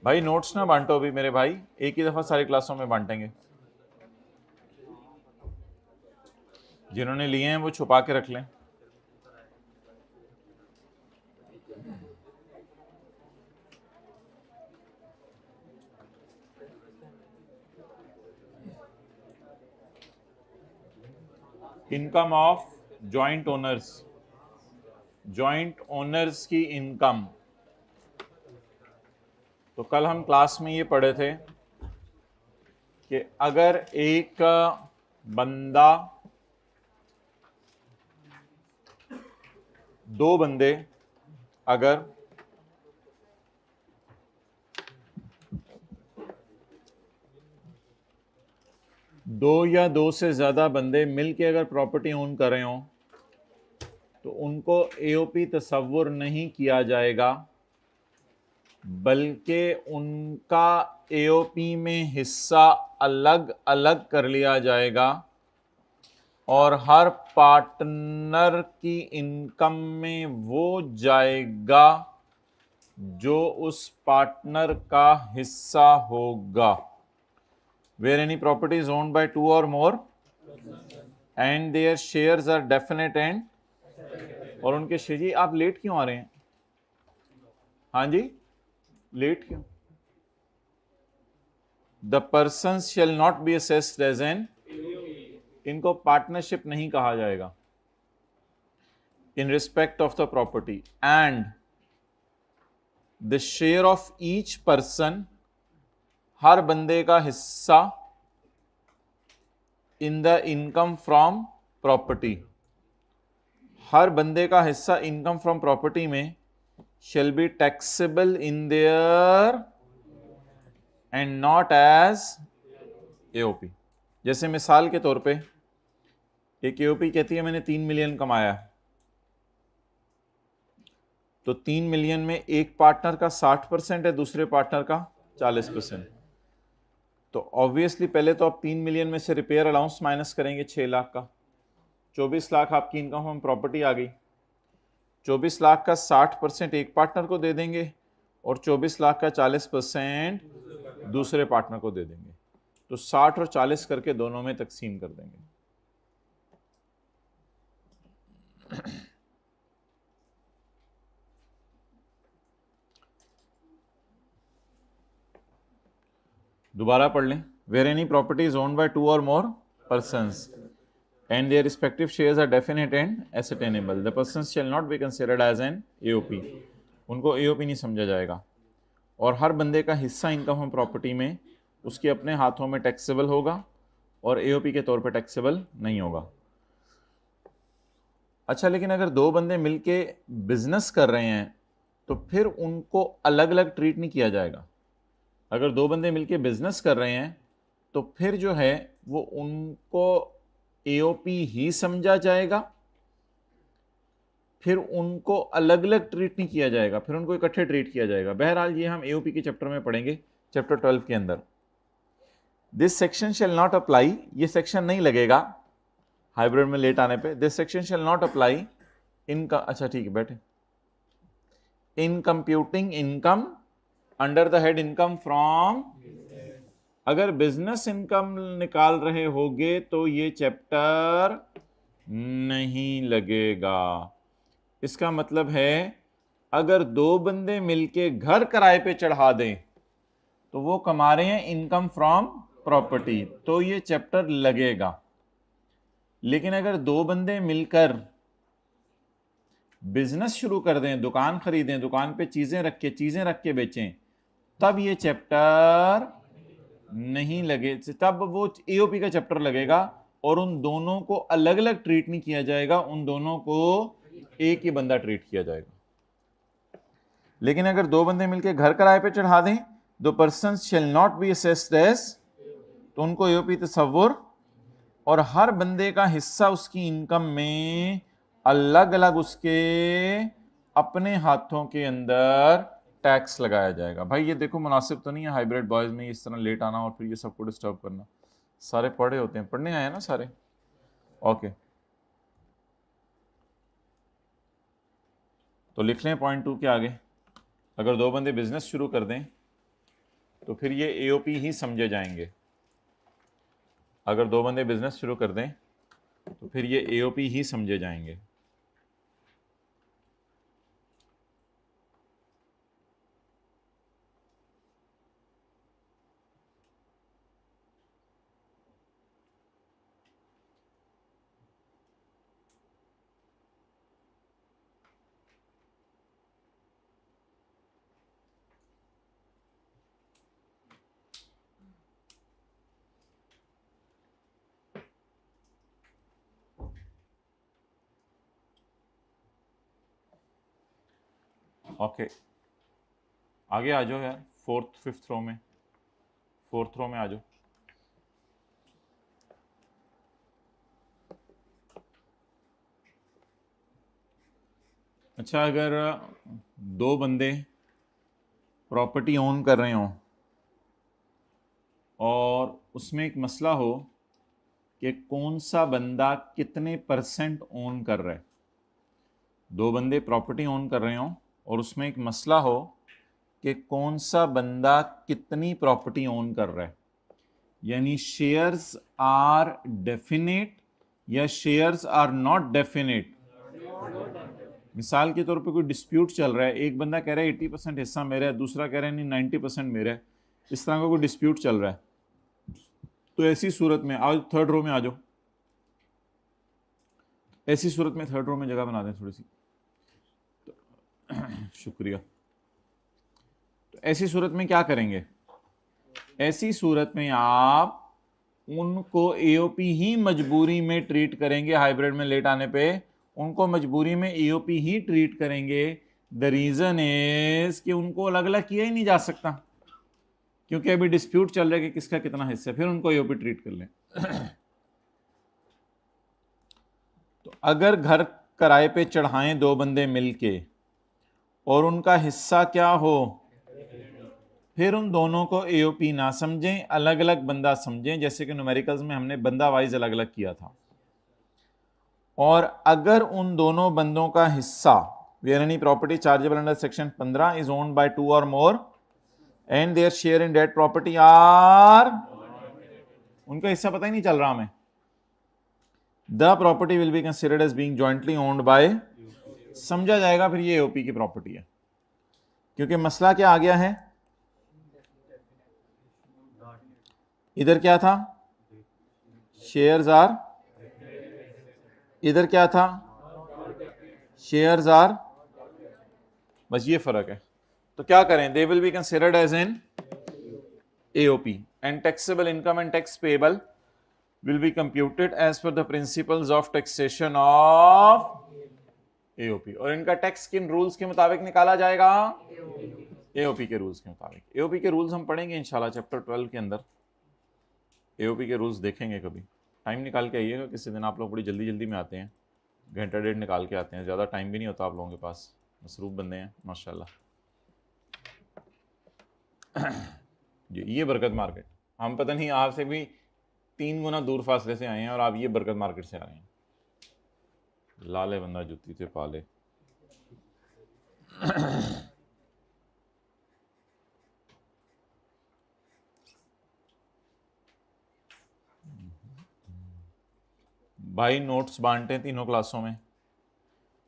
भाई नोट्स ना बांटो अभी मेरे भाई, एक ही दफा सारी क्लासों में बांटेंगे। जिन्होंने लिए हैं वो छुपा के रख लें। Income of joint owners, joint owners की इनकम। तो कल हम क्लास में ये पढ़े थे कि अगर एक बंदा, दो बंदे अगर दो या दो से ज्यादा बंदे मिलके अगर प्रॉपर्टी ओन कर रहे हो तो उनको एओपी तस्वुर नहीं किया जाएगा, बल्कि उनका एओपी में हिस्सा अलग अलग कर लिया जाएगा और हर पार्टनर की इनकम में वो जाएगा जो उस पार्टनर का हिस्सा होगा। Where any property is owned by two or more and their shares are definite and, और उनके शेयर। जी आप लेट क्यों आ रहे हैं? हाँ जी, लेट क्यों? The person shall not be assessed as an, इनको पार्टनरशिप नहीं कहा जाएगा in respect of the property, and the share of each person, हर बंदे का हिस्सा, in the income from property, हर बंदे का हिस्सा इनकम फ्रॉम प्रॉपर्टी में shall be taxable in their and not as AOP. जैसे मिसाल के तौर पे एक एओपी कहती है मैंने 3 मिलियन कमाया, तो 3 मिलियन में एक पार्टनर का 60% है, दूसरे पार्टनर का 40%। तो ऑब्वियसली पहले तो आप 3 मिलियन में से रिपेयर अलाउंस माइनस करेंगे 6 लाख का, 24 लाख आपकी इनकम फ्रॉम प्रॉपर्टी आ गई। 24 लाख का 60% एक पार्टनर को दे देंगे और 24 लाख का 40% दूसरे पार्टनर को दे देंगे। तो 60 और 40 करके दोनों में तकसीम कर देंगे। दोबारा पढ़ लें। Where any property is owned by two or more persons and their respective shares are definite and ascertainable, the persons shall not be considered as an AOP, उनको AOP नहीं समझा जाएगा। और हर बंदे का हिस्सा इनकम फ्रॉम प्रॉपर्टी में उसके अपने हाथों में टैक्सेबल होगा और AOP के तौर पे टैक्सेबल नहीं होगा। अच्छा, लेकिन अगर दो बंदे मिलके बिजनेस कर रहे हैं तो फिर उनको अलग अलग ट्रीट नहीं किया जाएगा। अगर दो बंदे मिलके बिजनेस कर रहे हैं तो फिर जो है वो उनको एओपी ही समझा जाएगा, फिर उनको अलग अलग ट्रीट नहीं किया जाएगा, फिर उनको इकट्ठे ट्रीट किया जाएगा। बहरहाल ये हम एओपी के चैप्टर में पढ़ेंगे, चैप्टर 12 के अंदर। This section shall not apply, ये सेक्शन नहीं लगेगा हाइब्रिड में लेट आने पे। This section shall not apply in, अच्छा ठीक है बैठे, in computing income under the head income from. अगर बिजनेस इनकम निकाल रहे होगे तो ये चैप्टर नहीं लगेगा। इसका मतलब है अगर दो बंदे मिलके घर किराए पे चढ़ा दें तो वो कमा रहे हैं इनकम फ्रॉम प्रॉपर्टी, तो ये चैप्टर लगेगा। लेकिन अगर दो बंदे मिलकर बिजनेस शुरू कर दें, दुकान खरीदें, दुकान पे चीजें रख के बेचें, तब ये चैप्टर नहीं लगे, तब वो एओपी का चैप्टर लगेगा और उन दोनों को अलग अलग ट्रीट नहीं किया जाएगा, उन दोनों को एक ही बंदा ट्रीट किया जाएगा। लेकिन अगर दो बंदे मिलकर घर किराए पे चढ़ा दें, दो person shall not be assessed as, तो उनको एओपी तस्वुर और हर बंदे का हिस्सा उसकी इनकम में अलग अलग उसके अपने हाथों के अंदर टैक्स लगाया जाएगा। भाई ये देखो मुनासिब तो नहीं है हाइब्रिड बॉयज में इस तरह लेट आना और फिर ये सबको डिस्टर्ब करना। सारे पढ़े होते हैं, पढ़ने आए ना सारे, ओके। तो लिख लें पॉइंट 2 के आगे, अगर दो बंदे बिजनेस शुरू कर दें तो फिर ये एओपी ही समझे जाएंगे। अगर दो बंदे बिजनेस शुरू कर दें तो फिर ये एओपी ही समझे जाएंगे। ओके, आगे आ जाओ यार, फिफ्थ रो में, फोर्थ रो में आ जाओ। अच्छा, अगर दो बंदे प्रॉपर्टी ओन कर रहे हों और उसमें एक मसला हो कि कौन सा बंदा कितने % ओन कर रहा है, दो बंदे प्रॉपर्टी ओन कर रहे हों और उसमें एक मसला हो कि कौन सा बंदा कितनी प्रॉपर्टी ओन कर रहा है, यानी शेयर्स आर डेफिनेट या शेयर्स आर नॉट डेफिनेट। मिसाल के तौर पे कोई डिस्प्यूट चल रहा है, एक बंदा कह रहा है 80% हिस्सा मेरा है, दूसरा कह रहा है नहीं 90% मेरा है, इस तरह का कोई डिस्प्यूट चल रहा है। तो ऐसी सूरत में आज थर्ड रो में आ जाओ, ऐसी सूरत में थर्ड रो में जगह बना दें थोड़ी सी, तो शुक्रिया। तो ऐसी सूरत में क्या करेंगे, ऐसी सूरत में आप उनको एओपी ही मजबूरी में ट्रीट करेंगे, हाइब्रिड में लेट आने पे उनको मजबूरी में एओपी ही ट्रीट करेंगे। द रीजन इज कि उनको अलग अलग किया ही नहीं जा सकता, क्योंकि अभी डिस्प्यूट चल रहा है कि किसका कितना हिस्सा है, फिर उनको एओपी ट्रीट कर लें। तो अगर घर किराए पे चढ़ाएं दो बंदे मिलके और उनका हिस्सा क्या हो, फिर उन दोनों को एओपी ना समझें, अलग अलग बंदा समझें, जैसे कि न्यूमेरिकल्स में हमने बंदा वाइज अलग अलग किया था। और अगर उन दोनों बंदों का हिस्सा, where any property chargeable under section 15 is owned by 2 or more and their share in that property are, उनका हिस्सा पता ही नहीं चल रहा हमें, the property will be considered as being jointly owned by, समझा जाएगा फिर ये एओपी की प्रॉपर्टी है। क्योंकि मसला क्या आ गया है, इधर क्या था, शेयर्स आर, इधर क्या था, शेयर्स आर, बस ये फर्क है। तो क्या करें, they will be considered as an AOP and taxable income and tax payable will be computed as per the principles of taxation of AOP। और इनका टैक्स किन रूल्स के मुताबिक निकाला जाएगा, AOP के रूल्स के मुताबिक। AOP के रूल्स हम पढ़ेंगे इंशाल्लाह चैप्टर 12 के अंदर, AOP के रूल्स देखेंगे। कभी टाइम निकाल के आइएगा किसी दिन, आप लोग बड़ी जल्दी जल्दी में आते हैं, घंटा डेढ़ निकाल के आते हैं, ज़्यादा टाइम भी नहीं होता आप लोगों के पास, मसरूफ बंदे हैं माशाल्लाह। ये बरकत मार्केट, हम पता नहीं आपसे भी 3 गुना दूर फासले से आए हैं और आप ये बरकत मार्केट से आ रहे हैं। लाले बंदा जुत्ती से पाले। भाई नोट्स बांटते हैं तीनों क्लासों में,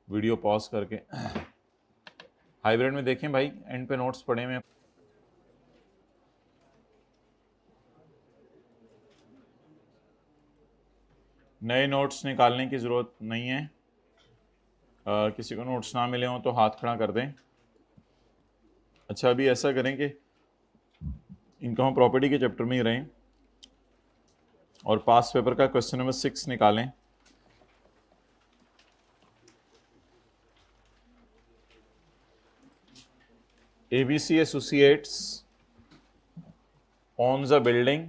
वीडियो पॉज करके हाइब्रिड में देखें भाई, एंड पे नोट्स पढ़े में। नए नोट्स निकालने की ज़रूरत नहीं है, किसी को नोट्स ना मिले हों तो हाथ खड़ा कर दें। अच्छा, अभी ऐसा करें कि इनकम ऑफ प्रॉपर्टी के चैप्टर में ही रहें और पास पेपर का क्वेश्चन नंबर 6 निकालें। ABC Associates owns a building।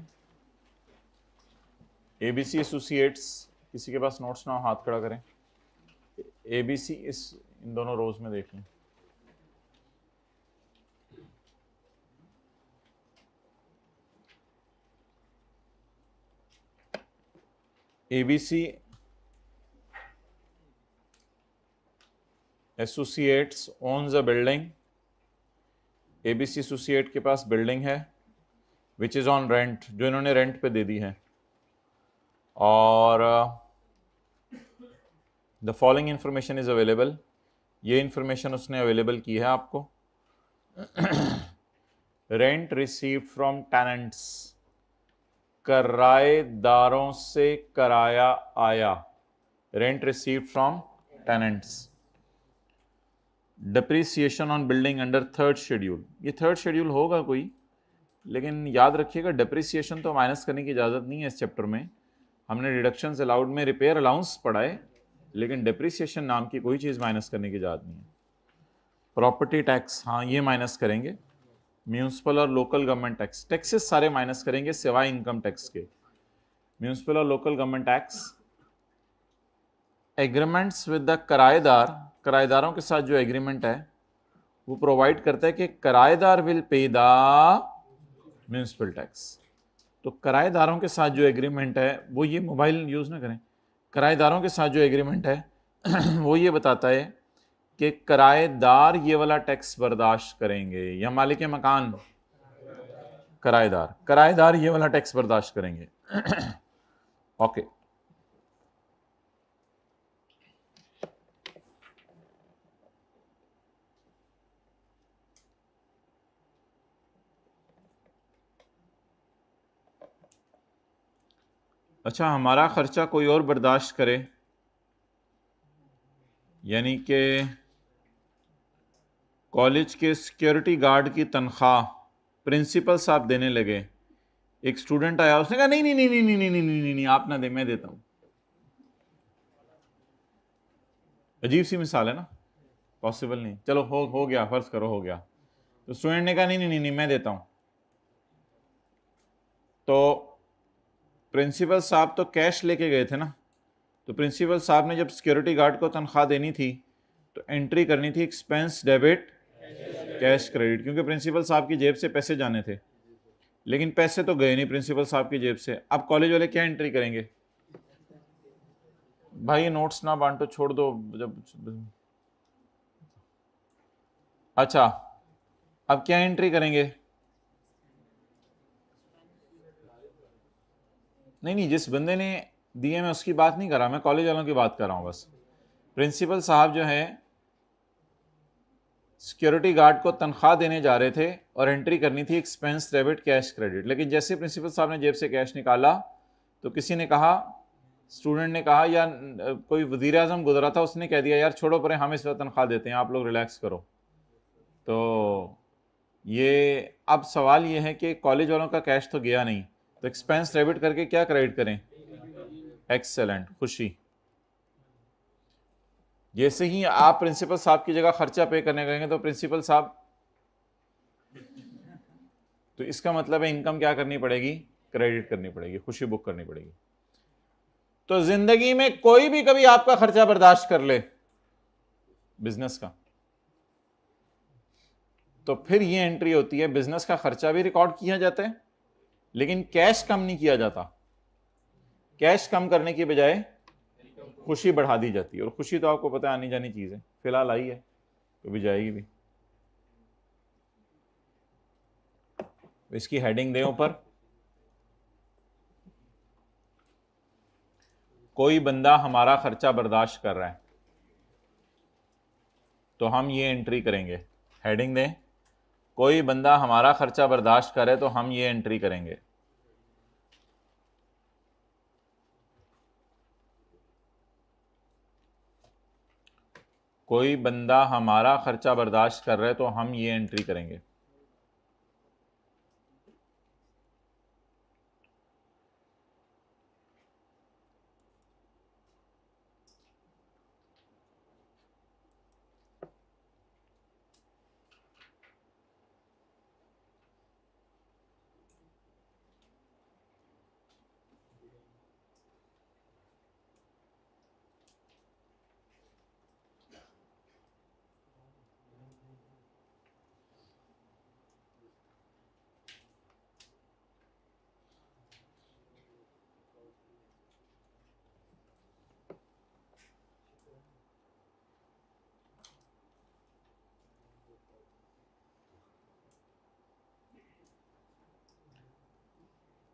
ABC Associates, किसी के पास नोट्स ना हो हाथ खड़ा करें। ABC इस इन दोनों रोज में देख लें। ABC Associates owns a building। ABC Associate के पास बिल्डिंग है विच इज़ ऑन रेंट, जो इन्होंने रेंट पे दे दी है, और the following information is available, ये इंफॉर्मेशन उसने अवेलेबल की है आपको। रेंट रिसीव्ड फ्रॉम टेनेंट्स, किराएदारों से कराया आया, rent received from tenants. Depreciation on building under third schedule, ये थर्ड शेड्यूल होगा कोई, लेकिन याद रखिएगा डिप्रिसिएशन तो माइनस करने की इजाज़त नहीं है इस चैप्टर में। हमने डिडक्शंस अलाउड में रिपेयर अलाउंस पढ़ा है, लेकिन डिप्रिसिएशन नाम की कोई चीज़ माइनस करने की इजाज़त नहीं है। प्रॉपर्टी टैक्स, हाँ ये माइनस करेंगे। म्यूनसिपल और लोकल गवर्नमेंट टैक्स, टैक्सेस सारे माइनस करेंगे सिवाय इनकम टैक्स के। म्यूनसिपल और local government tax. Agreements with the किराएदार, किराएदारों के साथ जो एग्रीमेंट है वो प्रोवाइड करता है कि किराएदार will pay the municipal tax. तो किराएदारों के साथ जो एग्रीमेंट है वो, ये मोबाइल यूज़ ना करें, किराएदारों के साथ जो एग्रीमेंट है वो ये बताता है कि किराएदार ये वाला टैक्स बर्दाश्त करेंगे, या मालिक मकान, किराएदार ये वाला टैक्स बर्दाश्त करेंगे। ओके अच्छा, हमारा खर्चा कोई और बर्दाश्त करे, यानी कि कॉलेज के सिक्योरिटी गार्ड की तनख्वाह प्रिंसिपल साहब देने लगे, एक स्टूडेंट आया, उसने कहा नहीं नहीं नहीं नहीं नहीं नहीं नहीं नहीं नहीं आप ना दे, मैं देता हूं। अजीब सी मिसाल है ना, पॉसिबल नहीं। चलो हो गया, फर्ज करो हो गया, तो स्टूडेंट ने कहा नहीं नहीं नहीं नहीं मैं देता हूं। तो प्रिंसिपल साहब तो कैश लेके गए थे ना, तो प्रिंसिपल साहब ने जब सिक्योरिटी गार्ड को तनख्वाह देनी थी तो एंट्री करनी थी एक्सपेंस डेबिट कैश क्रेडिट, क्योंकि प्रिंसिपल साहब की जेब से पैसे जाने थे, लेकिन पैसे तो गए नहीं प्रिंसिपल साहब की जेब से। अब कॉलेज वाले क्या एंट्री करेंगे? भाई ये नोट्स ना बांटो, छोड़ दो जब। अच्छा, अब क्या एंट्री करेंगे? नहीं नहीं, जिस बंदे ने दिए मैं उसकी बात नहीं कर रहा, मैं कॉलेज वालों की बात कर रहा हूँ बस। प्रिंसिपल साहब जो है सिक्योरिटी गार्ड को तनख्वाह देने जा रहे थे और एंट्री करनी थी एक्सपेंस डेबिट कैश क्रेडिट, लेकिन जैसे प्रिंसिपल साहब ने जेब से कैश निकाला तो किसी ने कहा, स्टूडेंट ने कहा, या कोई वजीर आजम गुजरा था, उसने कह दिया यार छोड़ो परे, हम इस वक्त तनख्वाह देते हैं, आप लोग रिलैक्स करो। तो ये अब सवाल ये है कि कॉलेज वालों का कैश तो गया नहीं, तो एक्सपेंस डेबिट करके क्या क्रेडिट करें? एक्सेलेंट, खुशी। जैसे ही आप प्रिंसिपल साहब की जगह खर्चा पे करने गएंगे तो प्रिंसिपल साहब, तो इसका मतलब है इनकम क्या करनी पड़ेगी? क्रेडिट करनी पड़ेगी, खुशी बुक करनी पड़ेगी। तो जिंदगी में कोई भी कभी आपका खर्चा बर्दाश्त कर ले बिजनेस का, तो फिर ये एंट्री होती है, बिजनेस का खर्चा भी रिकॉर्ड किया जाता है लेकिन कैश कम नहीं किया जाता, कैश कम करने की बजाय खुशी बढ़ा दी जाती है। और खुशी तो आपको पता है आनी जानी चीज है, फिलहाल आई है तो भी जाएगी भी। इसकी हेडिंग दें ऊपर, कोई बंदा हमारा खर्चा बर्दाश्त कर रहा है तो हम ये एंट्री करेंगे। हेडिंग दें, कोई बंदा हमारा खर्चा बर्दाश्त करे तो हम ये एंट्री करेंगे। कोई बंदा हमारा खर्चा बर्दाश्त कर रहा है तो हम ये एंट्री करेंगे।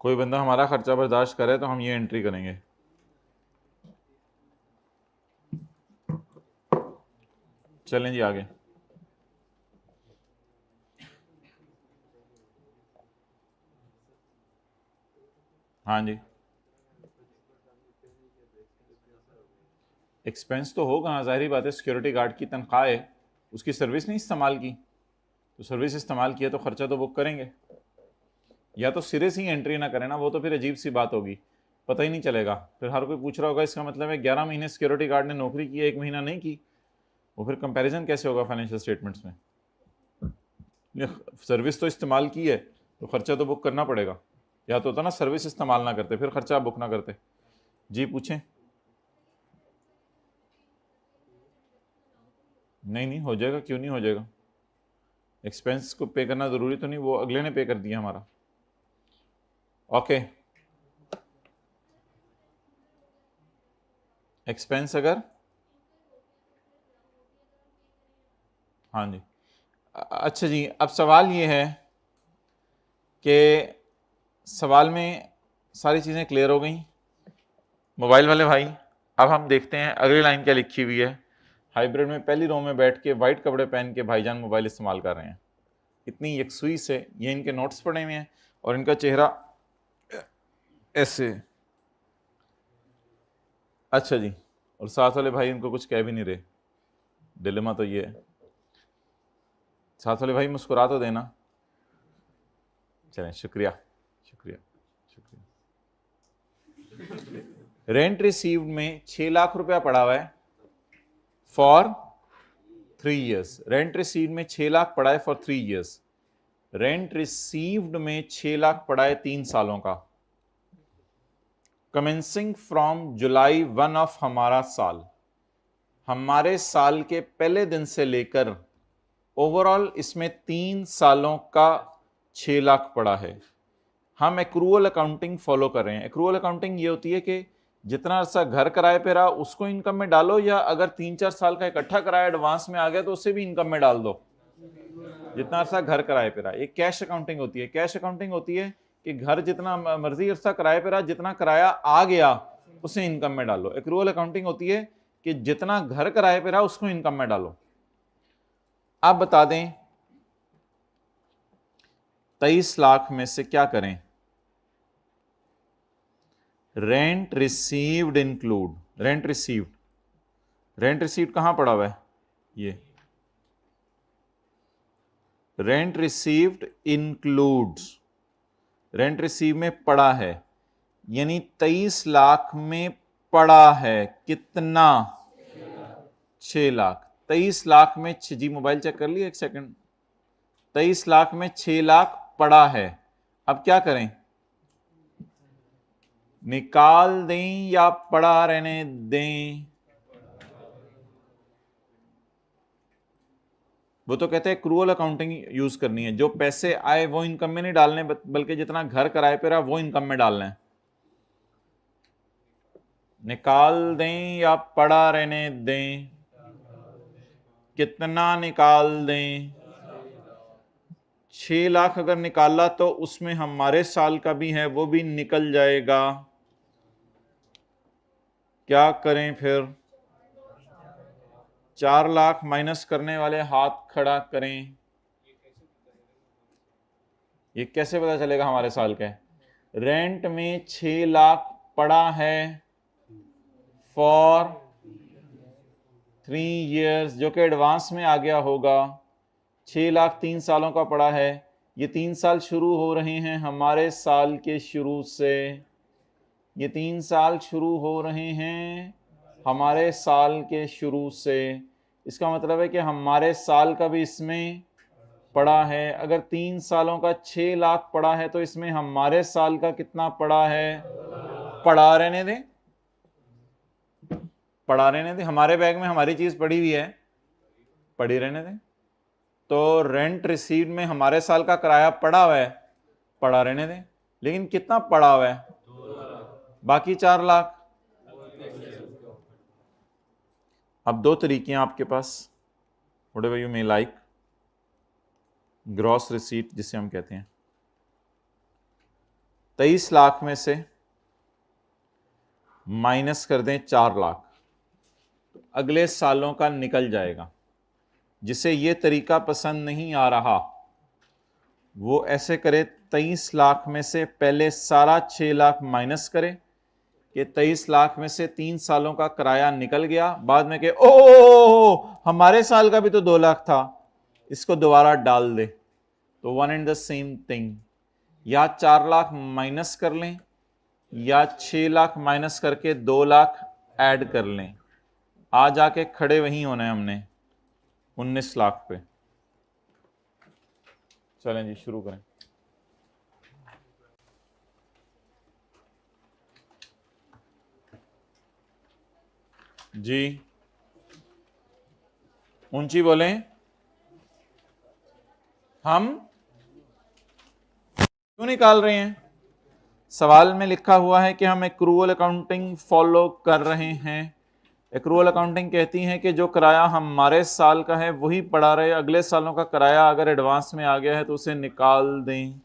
कोई बंदा हमारा खर्चा बर्दाश्त करे तो हम ये एंट्री करेंगे। चलें जी आगे। हाँ जी, एक्सपेंस तो होगा, ज़ाहिर बात है, सिक्योरिटी गार्ड की तनख्वाह है, उसकी सर्विस नहीं इस्तेमाल की, तो सर्विस इस्तेमाल किया तो खर्चा तो बुक करेंगे। या तो सिरे से ही एंट्री ना करें ना, वो तो फिर अजीब सी बात होगी, पता ही नहीं चलेगा। फिर हर कोई पूछ रहा होगा इसका मतलब है 11 महीने सिक्योरिटी गार्ड ने नौकरी की, 1 महीना नहीं की, वो फिर कंपैरिजन कैसे होगा फाइनेंशियल स्टेटमेंट्स में? सर्विस तो इस्तेमाल की है तो खर्चा तो बुक करना पड़ेगा। या तो होता ना सर्विस इस्तेमाल ना करते फिर खर्चा बुक ना करते। जी पूछें। नहीं नहीं हो जाएगा, क्यों नहीं हो जाएगा? एक्सपेंस को पे करना ज़रूरी तो नहीं, वो अगले ने पे कर दिया हमारा। ओके, एक्सपेंस अगर, हाँ जी, अच्छा जी, अब सवाल ये है कि सवाल में सारी चीज़ें क्लियर हो गई मोबाइल वाले भाई। अब हम देखते हैं अगली लाइन क्या लिखी हुई है। हाइब्रिड में पहली रो में बैठ के वाइट कपड़े पहन के भाईजान मोबाइल इस्तेमाल कर रहे हैं, इतनी यकसुई से, ये इनके नोट्स पड़े हुए हैं और इनका चेहरा ऐसे। अच्छा जी, और साथ वाले भाई इनको कुछ कह भी नहीं रहे, डिलेमा तो ये है। साथ वाले भाई मुस्कुरा तो देना। चलें, शुक्रिया शुक्रिया शुक्रिया। रेंट रिसीव्ड में 6 लाख रुपया पड़ा हुआ है फॉर 3 ईयर्स। रेंट रिसीव्ड में 6 लाख पड़ा है फॉर 3 ईयर्स। रेंट रिसीव्ड में 6 लाख पड़ा है 3 सालों का। कमेंसिंग फ्रॉम जुलाई 1 ऑफ हमारा साल, हमारे साल के पहले दिन से लेकर ओवरऑल इसमें 3 सालों का 6 लाख पड़ा है। हम एक्रूअल अकाउंटिंग फॉलो कर रहे हैं। एक्रूअल अकाउंटिंग ये होती है कि जितना अर्सा घर किराए पे रहा उसको इनकम में डालो, या अगर 3-4 साल का इकट्ठा किराया एडवांस में आ गया तो उसे भी इनकम में डाल दो, जितना अर्सा घर किराए पे रहा। एक कैश अकाउंटिंग होती है। कैश अकाउंटिंग होती है कि घर जितना मर्जी अर्सा किराए पे रहा, जितना किराया आ गया उसे इनकम में डालो। एक्रूअल अकाउंटिंग होती है कि जितना घर किराए पे रहा उसको इनकम में डालो। आप बता दें 23 लाख में से क्या करें? Rent received include, rent received कहां पड़ा हुआ है? ये rent received includes, rent receive में पड़ा है, यानी 23 लाख में पड़ा है कितना? 6 लाख। 23 लाख में जी मोबाइल चेक कर लिया एक सेकंड। 23 लाख में 6 लाख पड़ा है। अब क्या करें? निकाल दें या पड़ा रहने दें? वो तो कहते हैं क्रूअल अकाउंटिंग यूज करनी है, जो पैसे आए वो इनकम में नहीं डालने, बल्कि जितना घर किराए पे रहा वो इनकम में डालना है। निकाल दें या पड़ा रहने दें? कितना निकाल दें? 6 लाख अगर निकाला तो उसमें हमारे साल का भी है, वो भी निकल जाएगा। क्या करें फिर? 4 लाख माइनस करने वाले हाथ खड़ा करें। ये कैसे पता चलेगा हमारे साल का है? रेंट में 6 लाख पड़ा है फॉर 3 ईयर्स, जो कि एडवांस में आ गया होगा। 6 लाख 3 सालों का पड़ा है। ये 3 साल शुरू हो रहे हैं हमारे साल के शुरू से। ये 3 साल शुरू हो रहे हैं हमारे साल के शुरू से। इसका मतलब है कि हमारे साल का भी इसमें पड़ा है। अगर 3 सालों का 6 लाख पड़ा है तो इसमें हमारे साल का कितना पड़ा है? पड़ा रहने दें, पड़ा रहने दें। हमारे बैग में हमारी चीज पड़ी हुई है, पड़ी रहने दें। तो रेंट रिसीव्ड में हमारे साल का किराया पड़ा हुआ है, पड़ा रहने दें। लेकिन कितना पड़ा हुआ है? 2 लाख, बाकी 4 लाख। अब 2 तरीके हैं आपके पास, whatever you may like. Gross receipt जिसे हम कहते हैं, 23 लाख में से माइनस कर दें 4 लाख, तो अगले सालों का निकल जाएगा। जिसे ये तरीका पसंद नहीं आ रहा वो ऐसे करे, 23 लाख में से पहले सारा 6 लाख माइनस करे कि 23 लाख में से 3 सालों का किराया निकल गया, बाद में कहे ओ हमारे साल का भी तो 2 लाख था, इसको दोबारा डाल दे। तो one and the same thing, या 4 लाख माइनस कर लें या 6 लाख माइनस करके 2 लाख ऐड कर लें। आ जाके खड़े वहीं होना है हमने 19 लाख पे। चलें जी शुरू करें। जी ऊंची बोलें। हम क्यों निकाल रहे हैं? सवाल में लिखा हुआ है कि हम एक्रूअल अकाउंटिंग फॉलो कर रहे हैं। एक्रूअल अकाउंटिंग कहती है कि जो किराया हमारे साल का है वही पड़ा रहे, अगले सालों का किराया अगर एडवांस में आ गया है तो उसे निकाल दें।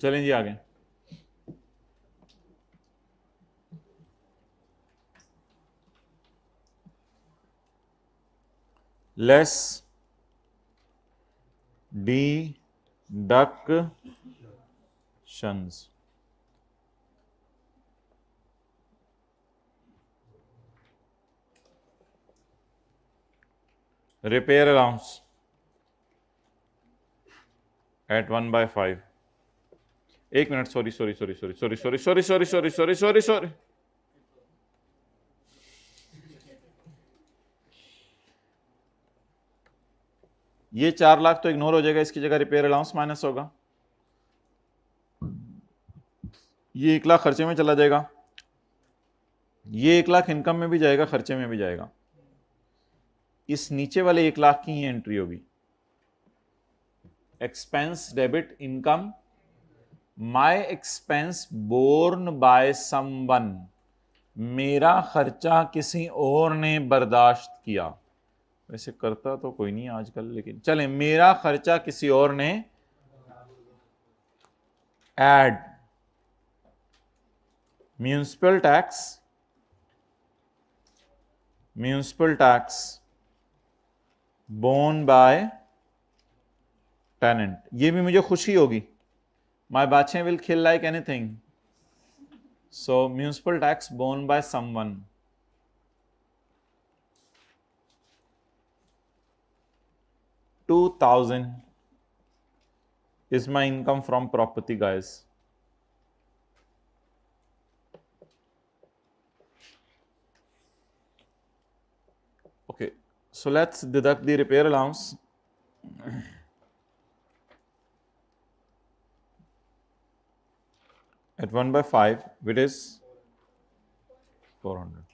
चलें जी आगे। Less deductions. Repair allowance at 1/5। एक minute, sorry sorry sorry sorry sorry sorry sorry sorry sorry sorry sorry sorry ये 4 लाख तो इग्नोर हो जाएगा, इसकी जगह रिपेयर अलाउंस माइनस होगा। ये 1 लाख खर्चे में चला जाएगा, ये 1 लाख इनकम में भी जाएगा, खर्चे में भी जाएगा। इस नीचे वाले 1 लाख की ही एंट्री होगी। Expense debit income, my expense borne by someone, मेरा खर्चा किसी और ने बर्दाश्त किया। वैसे करता तो कोई नहीं आजकल, लेकिन चलें, मेरा खर्चा किसी और ने add. Municipal tax borne by tenant, ये भी मुझे खुशी होगी। माय बच्चे will kill like anything, so municipal tax borne by someone. $2,000 is my income from property, guys. Okay, so let's deduct the repair allowance. At 1/5, which is 400.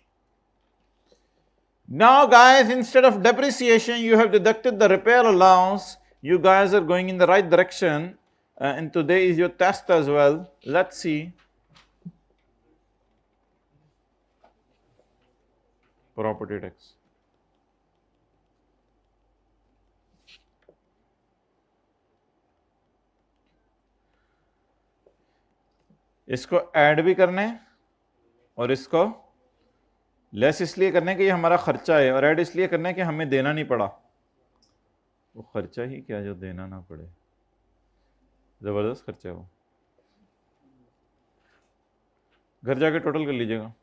Now, guys, instead of depreciation, you have deducted the repair allowance. You guys are going in the right direction. And today is your test as well. Let's see. Property tax. इसको add भी करना है और इसको less इसलिए करना है कि ये हमारा खर्चा है, और ऐड इसलिए करना है कि हमें देना नहीं पड़ा। वो खर्चा ही क्या जो देना ना पड़े, जबरदस्त खर्चा है वो। घर जाके टोटल कर लीजिएगा।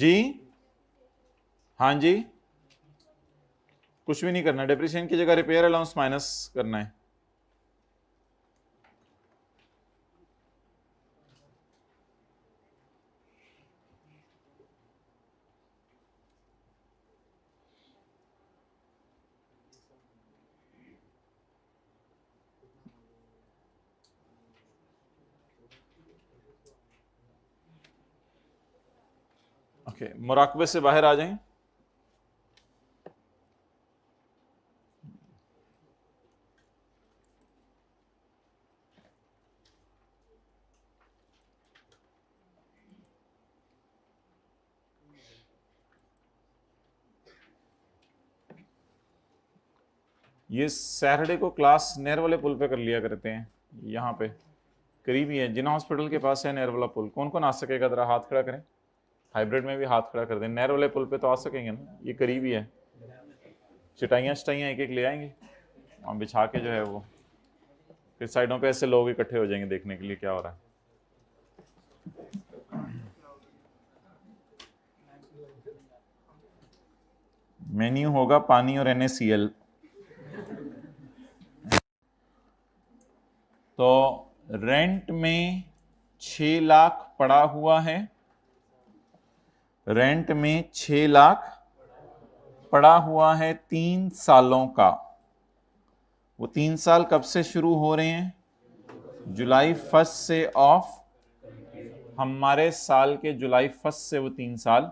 जी हाँ जी, कुछ भी नहीं करना, डेप्रिसिएशन की जगह रिपेयर अलाउंस माइनस करना है। ओके, मुराकबे से बाहर आ जाएं। ये सैटरडे को क्लास नहर वाले पुल पे कर लिया करते हैं, यहाँ पे करीब ही है, जिना हॉस्पिटल के पास है नहर वाला पुल। कौन कौन आ सकेगा जरा हाथ खड़ा करें, हाइब्रिड में भी हाथ खड़ा कर दें। नहर वाले पुल पे तो आ सकेंगे ना, ये करीब ही है। चटाइयाँ एक एक ले आएंगे, वहाँ बिछा के जो है वो, फिर साइडों पे ऐसे लोग इकट्ठे हो जाएंगे देखने के लिए क्या हो रहा है। मेन्यू होगा पानी और NaCl। तो रेंट में 6 लाख पड़ा हुआ है, रेंट में 6 लाख पड़ा हुआ है 3 सालों का। वो 3 साल कब से शुरू हो रहे हैं? जुलाई 1 से ऑफ, हमारे साल के जुलाई 1 से वो 3 साल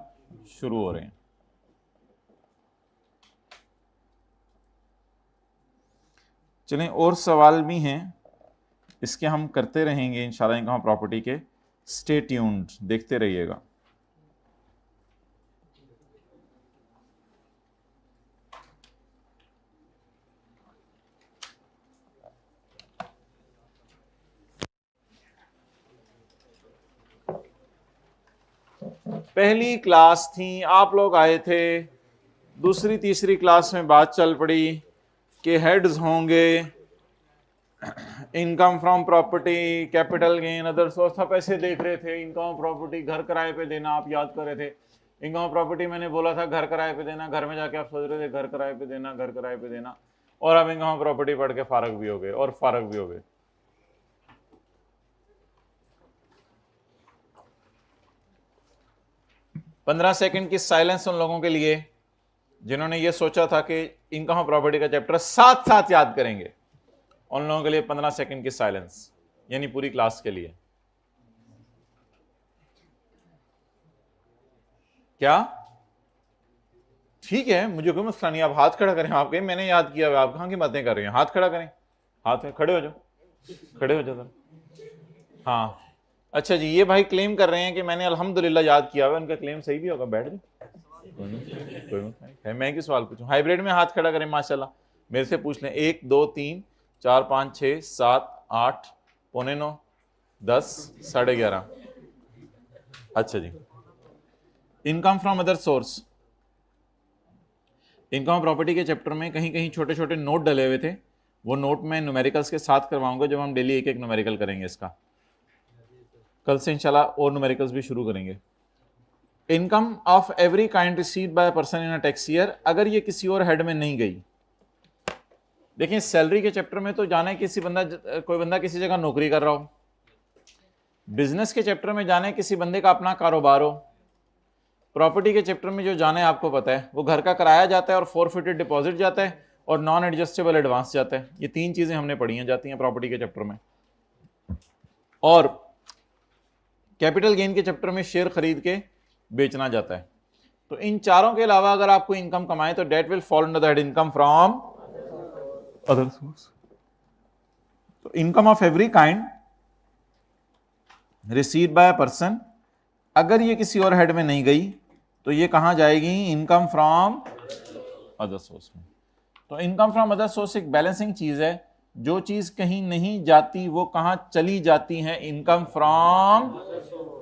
शुरू हो रहे हैं। चलें, और सवाल भी हैं, इसके हम करते रहेंगे इंशाल्लाह इनकम प्रॉपर्टी के। स्टे ट्यून्ड, देखते रहिएगा। पहली क्लास थी, आप लोग आए थे, दूसरी तीसरी क्लास में बात चल पड़ी कि हेड्स होंगे income from property, capital gain, other source. था पैसे देख रहे थे, इनकम प्रॉपर्टी, घर किराए पे देना, आप याद कर रहे थे। इनकम प्रॉपर्टी मैंने बोला था घर किराए पे देना, घर में जाके आप सोच रहे थे घर किराए पे देना, घर किराए पे देना, और अब इनकम प्रॉपर्टी पढ़ के फारग भी हो गए, और फारग भी हो गए। पंद्रह सेकंड की साइलेंस उन लोगों के लिए जिन्होंने ये सोचा था कि इनकम प्रॉपर्टी का चैप्टर साथ साथ याद करेंगे। उन लोगों के लिए 15 सेकंड की साइलेंस, यानी पूरी क्लास के लिए। क्या ठीक है, मुझे कोई मसला नहीं, आप हाथ खड़ा करें। आप कहें मैंने याद किया, आप कहां की बातें कर रहे हैं? हाथ खड़ा करें, हाथ में खड़े हो जाओ, खड़े हो जाओ। हाँ अच्छा जी, ये भाई क्लेम कर रहे हैं कि मैंने अल्हम्दुलिल्लाह याद किया हुआ। उनका क्लेम सही भी होगा, बैठ जाओ, कोई मैं क्यों सवाल पूछूं? हाइब्रिड में हाथ खड़ा करें, माशाल्लाह मेरे से पूछ लें। 1 2 3 4 5 6 7 8 पौने 9 10 11:30। अच्छा जी, income from other source. Income property के चैप्टर में कहीं कहीं छोटे छोटे नोट डले हुए थे, वो नोट मैं न्यूमेरिकल्स के साथ करवाऊंगा जब हम डेली एक एक न्यूमेरिकल करेंगे। इसका कल से इंशाल्लाह और न्यूमेरिकल्स भी शुरू करेंगे। Income of every kind received by person in a tax year, अगर ये किसी और हेड में नहीं गई। देखिए सैलरी के चैप्टर में तो जाने किसी कोई बंदा किसी जगह नौकरी कर रहा हो, बिजनेस के चैप्टर में जाने किसी बंदे का अपना कारोबार हो, प्रॉपर्टी के चैप्टर में जो जाने आपको पता है वो घर का किराया जाता है और फॉरफिटेड डिपॉजिट जाता है और नॉन एडजस्टेबल एडवांस जाता है। ये 3 चीजें हमने पढ़ी जाती हैं प्रॉपर्टी के चैप्टर में। और कैपिटल गेन के चैप्टर में शेयर खरीद के बेचना जाता है। तो इन चारों के अलावा अगर आपको इनकम कमाए तो that will fall under that income from other source. तो income of every kind received by a person, अगर ये किसी और हेड में नहीं गई तो ये कहां जाएगी? इनकम फ्रॉम अदर सोर्स में। तो इनकम फ्रॉम अदर सोर्स एक बैलेंसिंग चीज है, जो चीज कहीं नहीं जाती वो कहां चली जाती है? Income from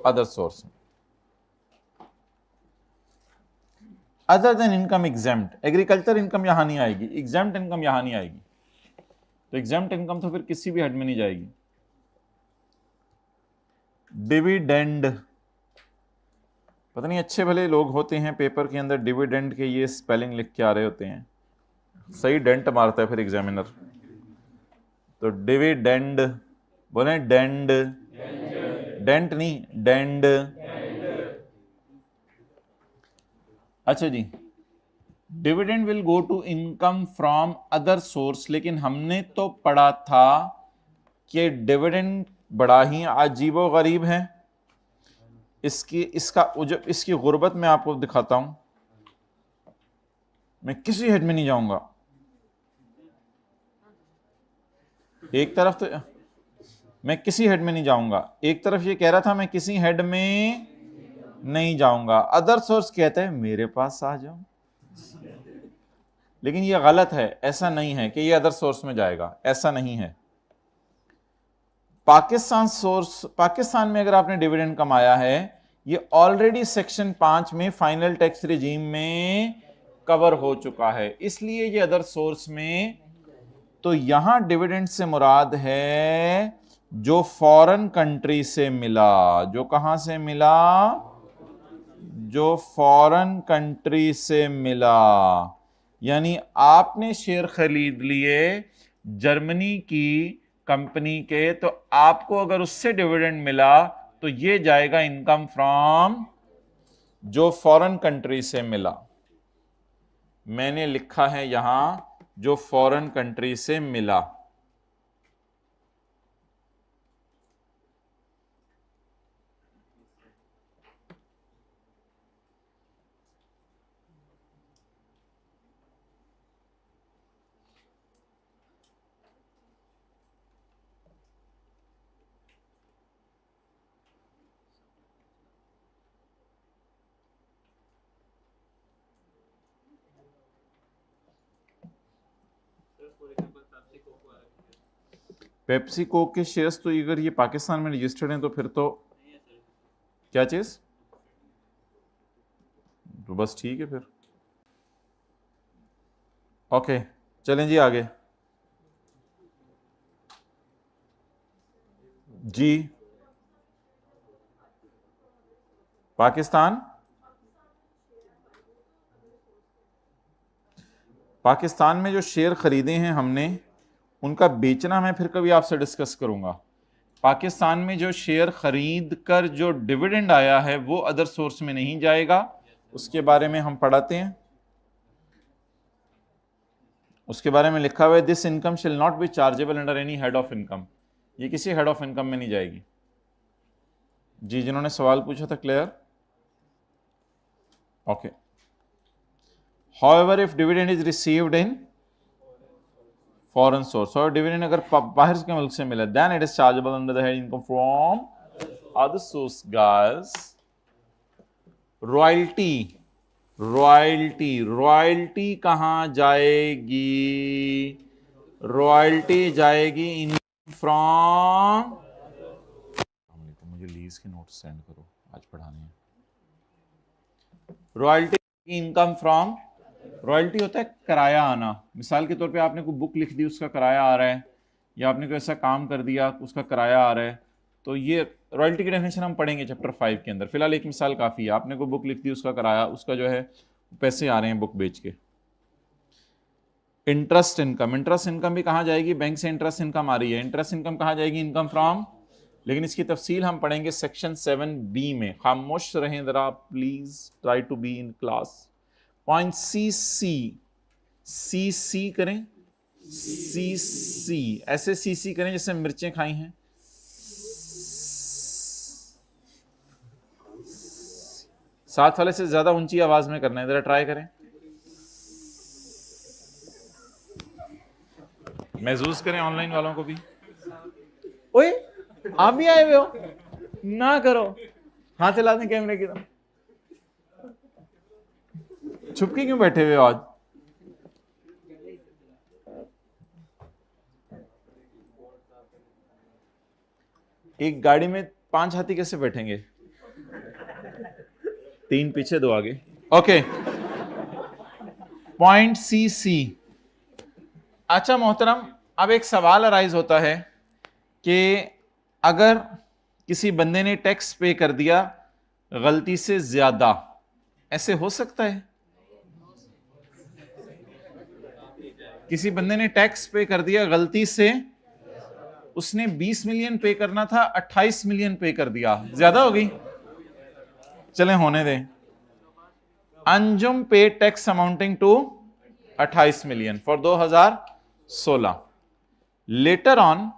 other source. Other than income exempt, agriculture income यहां नहीं आएगी, एग्जेम्प्ट इनकम यहां नहीं आएगी। तो एग्जेम्प्ट इनकम तो फिर किसी भी हेड में नहीं जाएगी। डिविडेंड पता नहीं अच्छे भले लोग होते हैं पेपर के अंदर डिविडेंड के ये स्पेलिंग लिख के आ रहे होते हैं, सही डेंट मारता है फिर एग्जामिनर। तो डिविडेंड बोले डेंड, डेंट नहीं डेंड। अच्छा जी, dividend will go to income from other source, लेकिन हमने तो पढ़ा था कि डिविडेंड बड़ा ही अजीबो गरीब है। इसकी गुर्बत मैं आपको दिखाता हूं। मैं किसी हेड में नहीं जाऊंगा, एक तरफ तो मैं किसी हेड में नहीं जाऊंगा, एक तरफ ये कह रहा था मैं किसी हेड में नहीं जाऊंगा, अदर सोर्स कहता है मेरे पास आ जाओ। लेकिन ये गलत है, ऐसा नहीं है कि ये अदर सोर्स में जाएगा, ऐसा नहीं है। पाकिस्तान में अगर आपने डिविडेंड कमाया है, ये ऑलरेडी सेक्शन 5 में फाइनल टैक्स रिजीम में कवर हो चुका है, इसलिए ये अदर सोर्स में। तो यहां डिविडेंड से मुराद है जो फॉरेन कंट्री से मिला, जो कहां से मिला, जो फॉरेन कंट्री से मिला। यानी आपने शेयर खरीद लिए जर्मनी की कंपनी के, तो आपको अगर उससे डिविडेंड मिला तो ये जाएगा इनकम फ्रॉम जो फॉरेन कंट्री से मिला। मैंने लिखा है यहां जो फॉरेन कंट्री से मिला। पेप्सी कोक के शेयर्स तो अगर ये पाकिस्तान में रजिस्टर्ड हैं तो फिर तो क्या चीज, तो बस ठीक है फिर। ओके चलें जी आगे। जी पाकिस्तान में जो शेयर खरीदे हैं हमने, उनका बेचना मैं फिर कभी आपसे डिस्कस करूंगा। पाकिस्तान में जो शेयर खरीद कर जो डिविडेंड आया है वो अदर सोर्स में नहीं जाएगा, उसके बारे में हम पढ़ाते हैं। उसके बारे में लिखा हुआ है दिस इनकम शिल not be chargeable under any head of income, ये किसी हेड ऑफ इनकम में नहीं जाएगी। जी जिन्होंने सवाल पूछा था clear? Okay. However if dividend is received in foreign source, और डिविडेंड अगर बाहर के मुल्क से मिले, then it is chargeable under the head income from other source. Guys royalty कहां जाएगी? रॉयल्टी जाएगी इनकम फ्रॉम, मुझे लीज के नोट्स सेंड करो, आज पढ़ाने हैं। रॉयल्टी इनकम फ्रॉम, रॉयल्टी होता है किराया आना। मिसाल के तौर पे आपने कोई बुक लिख दी, उसका किराया आ रहा है, या आपने कोई ऐसा काम कर दिया उसका किराया आ रहा है, तो ये रॉयल्टी की डेफिनेशन हम पढ़ेंगे चैप्टर 5 के अंदर। फिलहाल एक मिसाल काफ़ी है, आपने कोई बुक लिख दी, उसका किराया, उसका जो है पैसे आ रहे हैं बुक बेच के। इंटरेस्ट इनकम भी कहाँ जाएगी? बैंक से इंटरेस्ट इनकम आ रही है, इंटरेस्ट इनकम कहाँ जाएगी? इनकम फ्रॉम, लेकिन इसकी तफसील हम पढ़ेंगे सेक्शन 7B में। खामोश रहें जरा please, try to be in class. Point C करें, सी ऐसे करें जैसे मिर्चें खाई हैं। साथ वाले से ज्यादा ऊंची आवाज में करना है, जरा ट्राई करें, महसूस करें ऑनलाइन वालों को भी। ओए आप भी आए हुए हो, ना करो, हाथ हिला दें कैमरे की तरफ। छुप के क्यों बैठे हुए हो आज? एक गाड़ी में 5 हाथी कैसे बैठेंगे? 3 पीछे 2 आगे। Okay, point C. अच्छा मोहतरम, अब एक सवाल अराइज होता है कि अगर किसी बंदे ने टैक्स पे कर दिया गलती से ज्यादा, ऐसे हो सकता है? किसी बंदे ने टैक्स पे कर दिया गलती से, उसने 20 मिलियन पे करना था, 28 मिलियन पे कर दिया, ज्यादा हो गई? चले होने दें। Anjum pay tax amounting to 28 million for 2016। Later on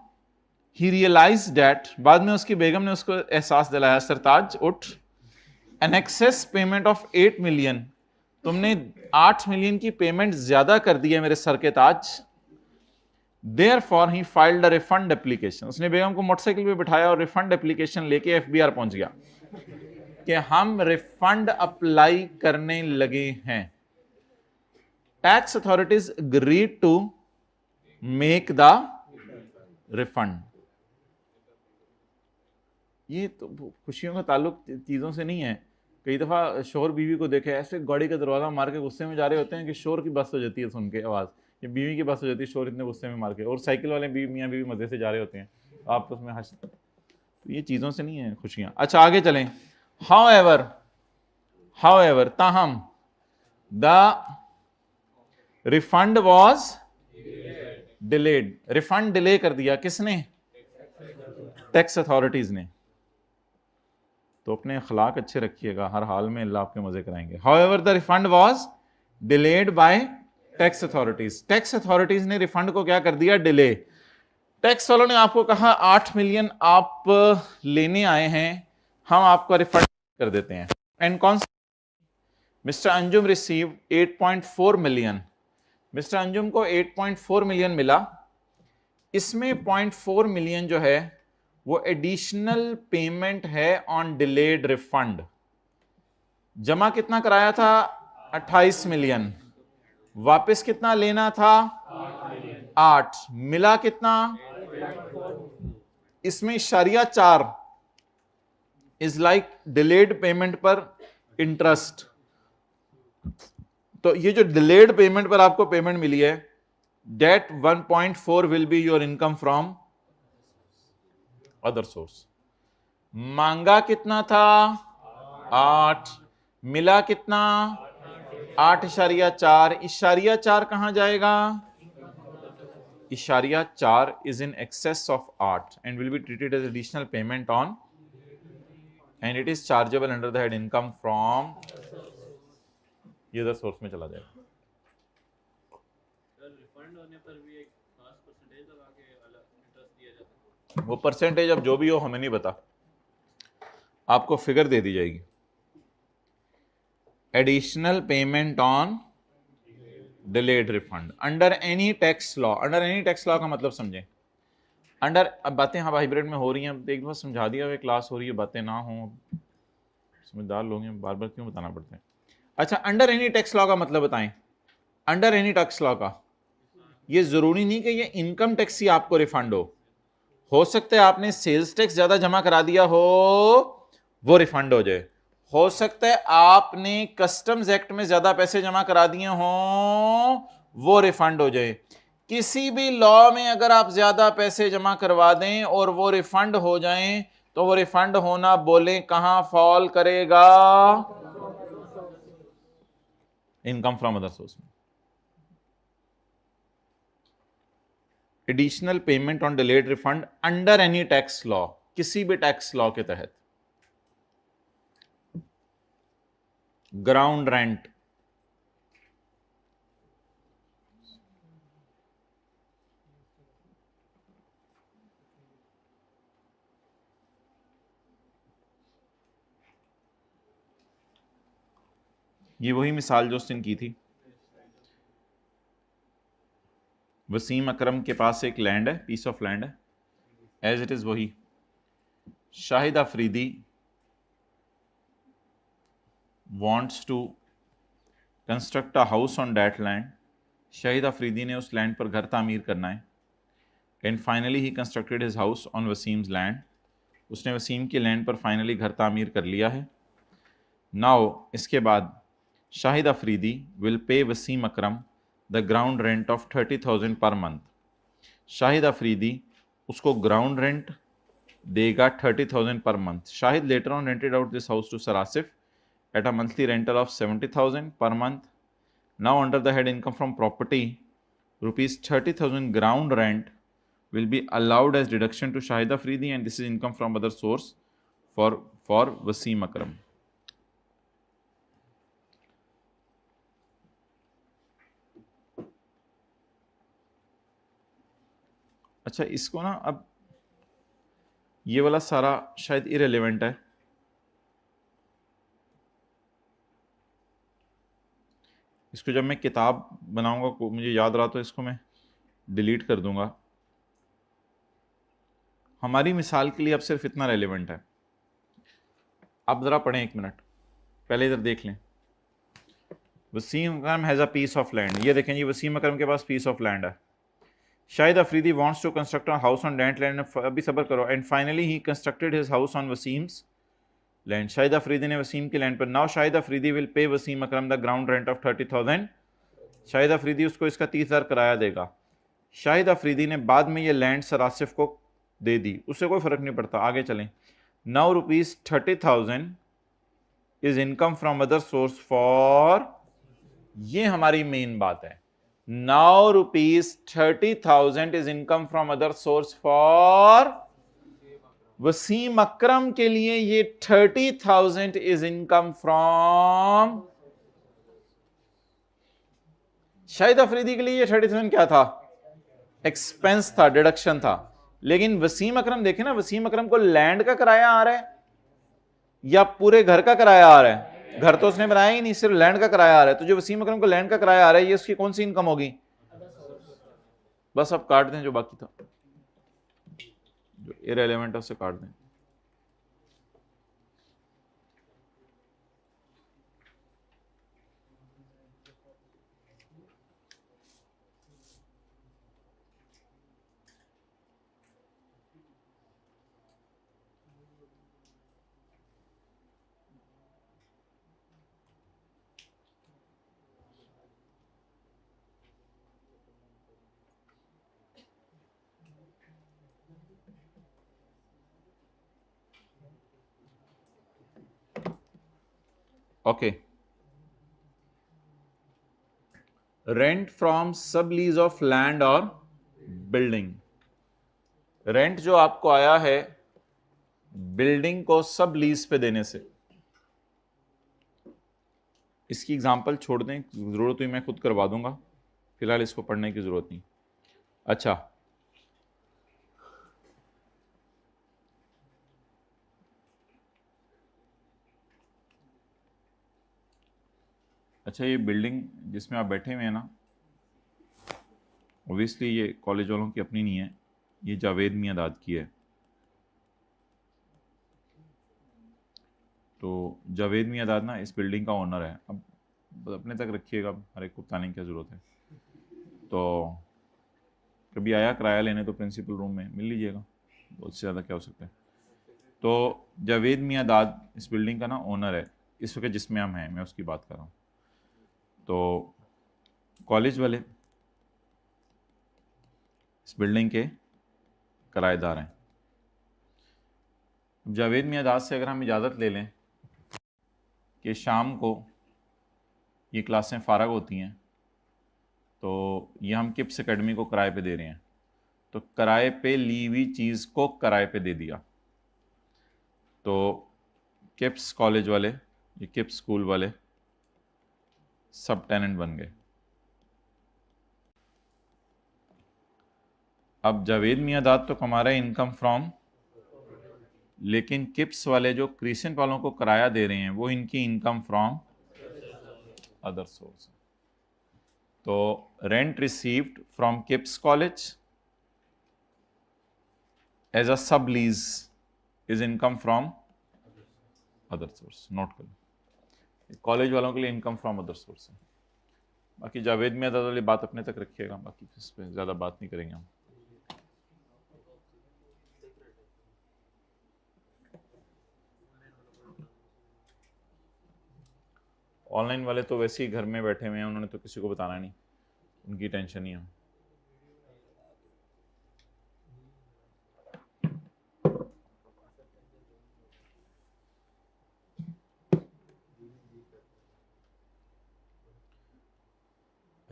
he realise that, बाद में उसकी बेगम ने उसको एहसास दिलाया, सरताज उठ, an excess payment of 8 million, तुमने 8 मिलियन की पेमेंट ज्यादा कर दी है मेरे सर के ताज। Therefore he filed a refund application, उसने बेगम को मोटरसाइकिल पे बिठाया और रिफंड एप्लीकेशन लेके एफबीआर पहुंच गया कि हम रिफंड अप्लाई करने लगे हैं। Tax authorities agreed to make the refund. ये तो खुशियों का ताल्लुक चीजों से नहीं है। कई दफा शोहर बीवी को देखे ऐसे गाड़ी का दरवाजा मार के गुस्से में जा रहे होते हैं कि शोर की बस हो जाती है सुन के आवाज, ये बीवी की बस हो जाती है, शोर इतने गुस्से में मार के, और साइकिल वाले बीवी मियाँ बीवी मजे से जा रहे होते हैं आपस में हंस, तो ये चीजों से नहीं है खुशियां। अच्छा आगे चलें। हाउएवर ताहम the refund was delayed, refund delay कर दिया किसने? टैक्स अथॉरिटीज ने। तो अपने अखलाक अच्छे रखिएगा, हर हाल में अल्लाह आपके मजे कराएंगे। However the refund was delayed by tax authorities, tax authorities ने रिफंड को क्या कर दिया? डिले। टैक्स वालों ने आपको कहा 8 मिलियन आप लेने आए हैं, हम आपका रिफंड कर देते हैं। एंड कौन mister Anjum receive 8.4 million, mister Anjum को 8.4 मिलियन मिला। इसमें 0.4 मिलियन जो है वो एडिशनल पेमेंट है ऑन डिलेड रिफंड। जमा कितना कराया था? 28 मिलियन। वापस कितना लेना था? 8। मिला कितना? इसमें इशारिया 4 इज लाइक डिलेड पेमेंट पर इंटरेस्ट। तो ये जो डिलेड पेमेंट पर आपको पेमेंट मिली है, that 1.4 will be your income from other source. मांगा कितना था? 8। मिला कितना? 8.4। इशारिया 4 कहां जाएगा? इशारिया 4 is in excess of 8 and will be treated as additional payment on and it is chargeable under the head income from, ये अदर सोर्स में चला जाएगा। वो परसेंटेज अब जो भी हो हमें नहीं पता, आपको फिगर दे दी जाएगी। Additional payment on delayed refund under any tax law. Under any tax law का मतलब समझें। अंडर, अब बातें हाँ हाइब्रिड में हो रही हैं, एक बार समझा दिया हुआ क्लास हो रही है, बातें ना हो, समझदार लोग हैं, बार बार क्यों बताना पड़ता है। अच्छा, अंडर एनी टैक्स लॉ का मतलब बताएं। अंडर एनी टैक्स लॉ का ये जरूरी नहीं कि ये इनकम टैक्स ही आपको रिफंड हो सकता है आपने सेल्स टैक्स ज्यादा जमा करा दिया हो, वो रिफंड हो जाए। हो सकता है आपने कस्टम्स एक्ट में ज्यादा पैसे जमा करा दिए हो, वो रिफंड हो जाए। किसी भी लॉ में अगर आप ज्यादा पैसे जमा करवा दें और वो रिफंड हो जाएं, तो वो रिफंड होना बोलें कहां फॉल करेगा? इनकम फ्रॉम अदर सोर्स में। Additional payment on delayed refund under any tax law, किसी भी टैक्स लॉ के तहत। ग्राउंड रेंट, ये वही मिसाल जो उसने की थी। वसीम अकरम के पास एक लैंड है, पीस ऑफ लैंड है, एज इट इज वही। Shahid Afridi wants to construct a house on that land. Shahid Afridi ने उस लैंड पर घर तामीर करना है। And finally he constructed his house on Wasim's land. उसने वसीम की लैंड पर फाइनली घर तामीर कर लिया है। नाउ इसके बाद Shahid Afridi will pay Wasim Akram the ground rent of 30,000 per month. Shahid Afridi उसको ग्राउंड रेंट देगा 30,000 per month. Shahid later on rented out this house to Sarasif at a monthly rental of 70,000 per month. Now under the head income from property, rupees 30,000 ground rent will be allowed as deduction to Shahid Afridi, and this is income from other source for Wasim Akram. अच्छा, इसको ना अब ये वाला सारा शायद irrelevant है, इसको जब मैं किताब बनाऊंगा मुझे याद रहा तो इसको मैं डिलीट कर दूंगा। हमारी मिसाल के लिए अब सिर्फ इतना रेलेवेंट है। अब ज़रा पढ़ें 1 मिनट, पहले इधर देख लें। Wasim Akram has a piece of land. ये देखें जी, वसीम अकरम के पास पीस ऑफ लैंड है। Shahid Afridi wants to construct a house on डेंट लैंड। अभी सब्र करो। And finally he constructed his house on Wasim's land. Shahid Afridi ने वसीम के लैंड पर। Now Shahid Afridi will pay Wasim Akram the ground rent of 30,000। Shahid Afridi उसको इसका 30,000 किराया देगा। शाहिद अफरीदी ने बाद में ये लैंड सरासिफ को दे दी, उससे कोई फर्क नहीं पड़ता। आगे चलें। Now rupees 30,000 is income from other source for, ये हमारी मेन बात है। Now rupees 30,000 is income from other source for Wasim Akram के लिए ये 30,000 is income from. Shahid Afridi के लिए ये 30,000 क्या था? एक्सपेंस था, डिडक्शन था। लेकिन वसीम अकरम देखें ना, वसीम अकरम को लैंड का किराया आ रहा है या पूरे घर का किराया आ रहा है? घर तो उसने बनाया ही नहीं, सिर्फ लैंड का किराया आ रहा है। तो जो वसीम अकरम को लैंड का किराया आ रहा है, ये उसकी कौन सी इनकम होगी? बस अब काट दें जो बाकी था, जो इररिलेवेंट है उसे काट दें। ओके, रेंट फ्रॉम सब लीज ऑफ लैंड और बिल्डिंग। रेंट जो आपको आया है बिल्डिंग को सब लीज पे देने से, इसकी एग्जांपल छोड़ दें, जरूरत हुई मैं खुद करवा दूंगा, फिलहाल इसको पढ़ने की जरूरत नहीं। अच्छा, ये बिल्डिंग जिसमें आप बैठे हुए हैं ना, ओबियसली ये कॉलेज वालों की अपनी नहीं है, ये जावेद मियां दाद की है। तो जावेद मियां दाद ना इस बिल्डिंग का ओनर है। अब अपने तक रखिएगा, हर एक को बताने की क्या ज़रूरत है। तो कभी आया किराया लेने तो प्रिंसिपल रूम में मिल लीजिएगा, उससे ज़्यादा क्या हो सकता है। तो जावेद मियां दाद इस बिल्डिंग का ना ओनर है, इस वक्त जिसमें हम हैं, मैं उसकी बात कर रहा हूँ। तो कॉलेज वाले इस बिल्डिंग के किराएदार हैं। जावेद मियां दाद से अगर हम इजाज़त ले लें कि शाम को ये क्लासें फ़ारग होती हैं, तो ये हम किप्स एकेडमी को किराए पे दे रहे हैं, तो किराए पे ली हुई चीज़ को किराए पे दे दिया, तो किप्स कॉलेज वाले, ये किप्स स्कूल वाले सब टेनेंट बन गए। अब जावेद मियां दाद तो कमा रहे हैं इनकम फ्रॉम, लेकिन किप्स वाले जो क्रिसेंट वालों को किराया दे रहे हैं वो इनकी इनकम फ्रॉम अदर सोर्स। तो rent received from Kips college as a sub lease is income from other source. Note कर, कॉलेज वालों के लिए इनकम फ्रॉम अदर सोर्स है। बाकी जावेद मियां दाद वाली बात अपने तक रखिएगा, बाकी इस पर ज़्यादा बात नहीं करेंगे हम। ऑनलाइन वाले तो वैसे ही घर में बैठे हुए हैं, उन्होंने तो किसी को बताना नहीं, उनकी टेंशन ही है।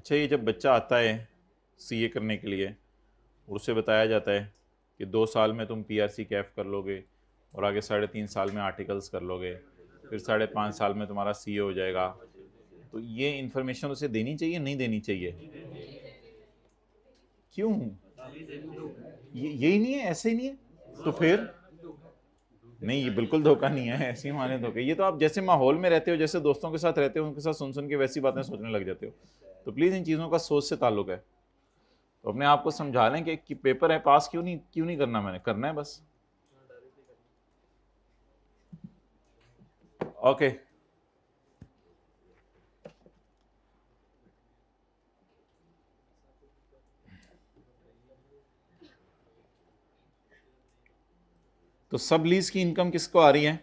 अच्छा, ये जब बच्चा आता है सीए करने के लिए और उसे बताया जाता है कि 2 साल में तुम पीआरसी कैफ कर लोगे और आगे 3.5 साल में आर्टिकल्स कर लोगे, फिर 5.5 साल में तुम्हारा सीए हो जाएगा, तो ये इन्फॉर्मेशन उसे देनी चाहिए नहीं देनी चाहिए? क्यों? यही नहीं है, ऐसे ही नहीं है, तो फिर नहीं, ये बिल्कुल धोखा नहीं है, ऐसे ही माने धोखे। ये तो आप जैसे माहौल में रहते हो, जैसे दोस्तों के साथ रहते हो, उनके साथ सुन सुन के वैसी बातें सोचने लग जाते हो। तो प्लीज इन चीजों का सोच से ताल्लुक है, तो अपने आप को समझा लें कि पेपर है, पास क्यों नहीं करना, मैंने करना है बस। ओके, तो सब लीज की इनकम किसको आ रही है?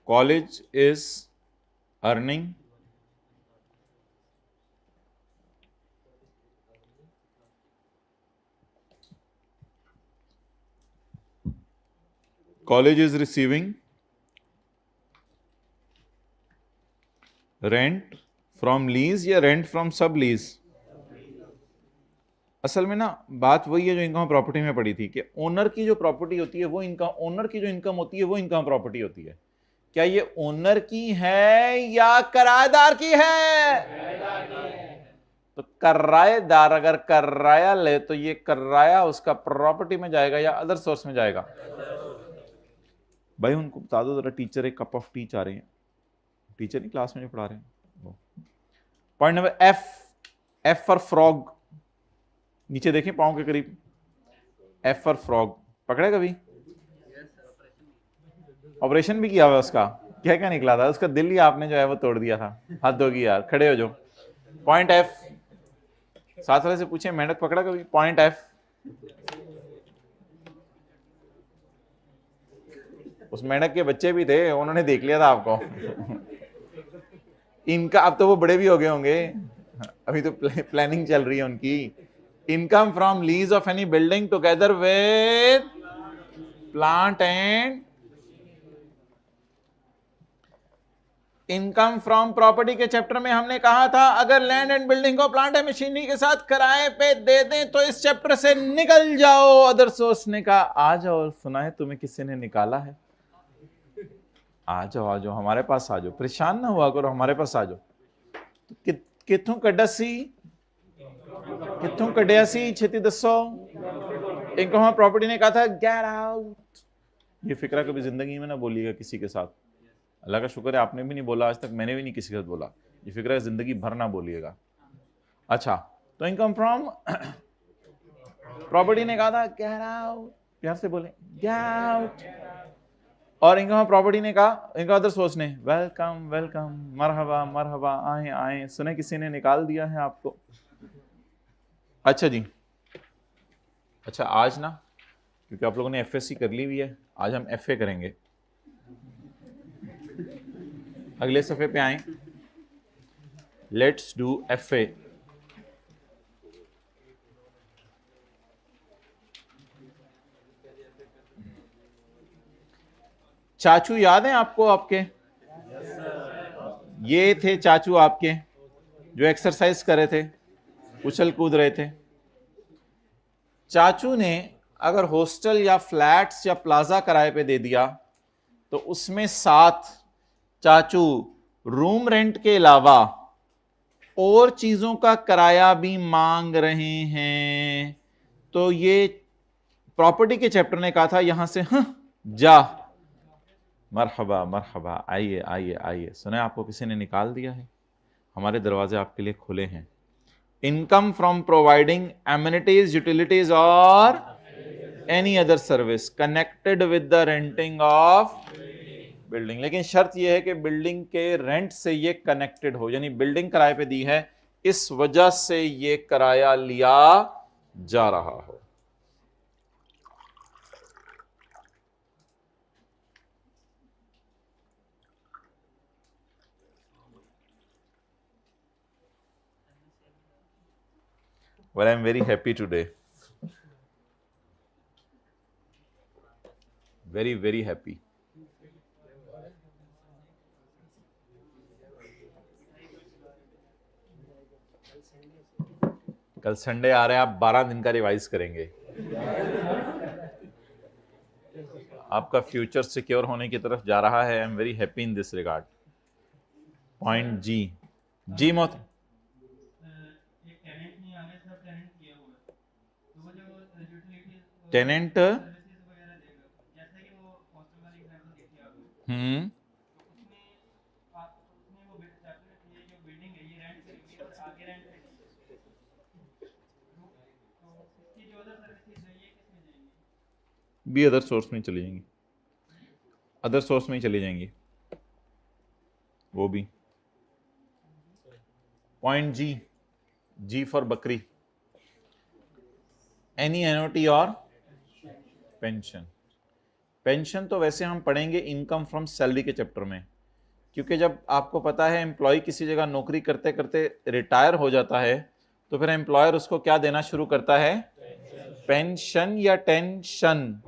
College is earning college is receiving rent from lease या rent from sublease? असल में ना बात वही है जो इनकम प्रॉपर्टी में पड़ी थी कि ओनर की जो प्रॉपर्टी होती है वो इनकम, ओनर की जो इनकम होती है वो इनकम प्रॉपर्टी होती है। क्या ये ओनर की है या किराएदार की है? तो किराएदार अगर किराया ले तो ये किराया उसका प्रॉपर्टी में जाएगा या अदर सोर्स में जाएगा? भाई उनको बता दो जरा, टीचर एक कप ऑफ टी चाह रहे हैं, टीचर नहीं क्लास में जो पढ़ा रहे हैं। Point number F, F for frog, नीचे देखें पांव के करीब, एफ फॉर फ्रॉग, पकड़े कभी? ऑपरेशन भी किया हुआ उसका, क्या क्या निकला था उसका, दिल ही आपने जो है वो तोड़ दिया था। हद होगी यार, खड़े हो जो। पॉइंट एफ, साथ वाले से पूछे मेंढक पकड़ा कभी? पॉइंट एफ, उस मेंढक के बच्चे भी थे, उन्होंने देख लिया था आपको। इनका अब तो वो बड़े भी हो गए होंगे, अभी तो प्लानिंग चल रही है उनकी। Income from lease of any building together with plant and income from property के चैप्टर में हमने कहा था अगर लैंड एंड बिल्डिंग को प्लांट एंड मशीनरी के साथ किराए पे दे दें तो इस चैप्टर से निकल जाओ। अदर सोर्स ने कहा आ जाओ, सुना है तुम्हें किसी ने निकाला है, आ जाओ हमारे पास आ जाओ, परेशान ना हुआ करो, हमारे पास आ जाओ। तो किथों कड्डा सी, किथों कड्डिया सी, छेती दसो। इनकम प्रॉपर्टी ने कहा था गेट आउट। ये फिक्रा कभी जिंदगी में ना बोलिएगा किसी के साथ, अल्लाह का शुक्र है आपने भी नहीं बोला आज तक, मैंने भी नहीं किसी के साथ बोला, ये फिक्र जिंदगी भर ना बोलिएगा। अच्छा, तो इनकम फ्रॉम प्रॉपर्टी ने कहा था गेट आउट, प्यार से बोले गेट आउट। और इनकम प्रॉपर्टी ने कहा, इनका अदर सोर्स ने वेलकम वेलकम, मरहबा मरहबा, आए आए, सुने किसी ने निकाल दिया है आपको। अच्छा जी, अच्छा आज ना क्योंकि आप लोगों ने एफएससी कर ली हुई है, आज हम एफए करेंगे। अगले सफे पे आए, लेट्स डू एफए। चाचू याद है आपको आपके? ये थे चाचू आपके जो एक्सरसाइज कर रहे थे, उछल कूद रहे थे। चाचू ने अगर हॉस्टल या फ्लैट्स या प्लाजा किराए पे दे दिया तो उसमें साथ चाचू रूम रेंट के अलावा और चीजों का किराया भी मांग रहे हैं। तो ये प्रॉपर्टी के चैप्टर ने कहा था यहां से जा, मरहबा मरहबा, आइए आइए आइए, सुने आपको किसी ने निकाल दिया है, हमारे दरवाजे आपके लिए खुले हैं। Income from providing amenities, utilities or any other service connected with the renting of building, लेकिन शर्त यह है कि बिल्डिंग के रेंट से ये कनेक्टेड हो, यानी बिल्डिंग किराए पे दी है इस वजह से ये किराया लिया जा रहा हो। Well, I'm very happy today. Very, very happy. कल संडे आ रहा है, आप 12 दिन का रिवाइज करेंगे। आपका फ्यूचर सिक्योर होने की तरफ जा रहा है। I am very happy in this regard. Point जी मौत टेनेंट भी अदर सोर्स में चली जाएंगी, अदर सोर्स में ही चली जाएंगी वो भी। पॉइंट जी फॉर बकरी, एनी एनओटी और पेंशन। पेंशन तो वैसे हम पढ़ेंगे इनकम फ्रॉम सैलरी के चैप्टर में, क्योंकि जब आपको पता है एम्प्लॉय किसी जगह नौकरी करते करते रिटायर हो जाता है तो फिर एम्प्लॉयर उसको क्या देना शुरू करता है, पेंशन या टेंशन।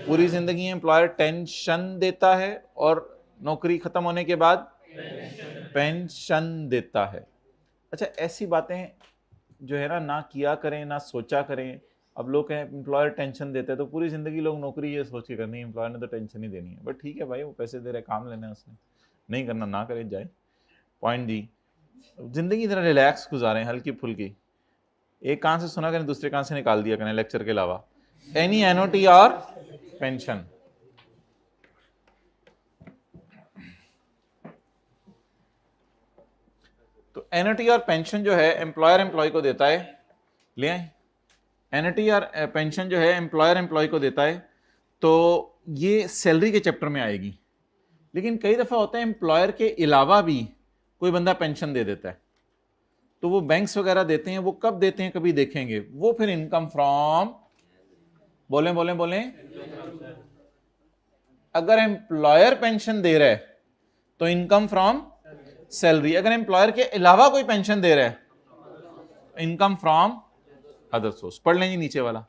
पूरी जिंदगी एम्प्लॉयर टेंशन देता है और नौकरी खत्म होने के बाद पेंशन देता है। अच्छा, ऐसी बातें जो है ना किया करें, ना सोचा करें। अब लोग कहें एम्प्लॉयर टेंशन देते हैं तो पूरी जिंदगी लोग नौकरी ये सोच के करनी है एम्प्लॉयर ने तो टेंशन ही देनी है। बट ठीक है भाई, वो पैसे दे रहे, काम लेना है उसने, नहीं करना ना करे जाए। पॉइंट जिंदगी जरा रिलैक्स गुजारें, हल्की फुल्की। एक कान से सुना करें, दूसरे कान से निकाल दिया करें लेक्चर के अलावा। एनी एनओटी और पेंशन। तो एनओटी और पेंशन जो है एम्प्लॉयर एम्प्लॉय को देता है, ले आए। एनओटी और पेंशन जो है एम्प्लॉयर एम्प्लॉय को देता है, तो ये सैलरी के चैप्टर में आएगी। लेकिन कई दफा होता है एम्प्लॉयर के अलावा भी कोई बंदा पेंशन दे देता है, तो वो बैंक्स वगैरह देते हैं। वो कब देते हैं कभी देखेंगे, वो फिर इनकम फ्रॉम, बोलें बोलें बोलें, अगर एम्प्लॉयर पेंशन दे रहा है तो इनकम फ्रॉम सैलरी। अगर एम्प्लॉयर के अलावा कोई पेंशन दे रहा है इनकम फ्रॉम अदर सोर्स। पढ़ लेंगे नीचे वाला।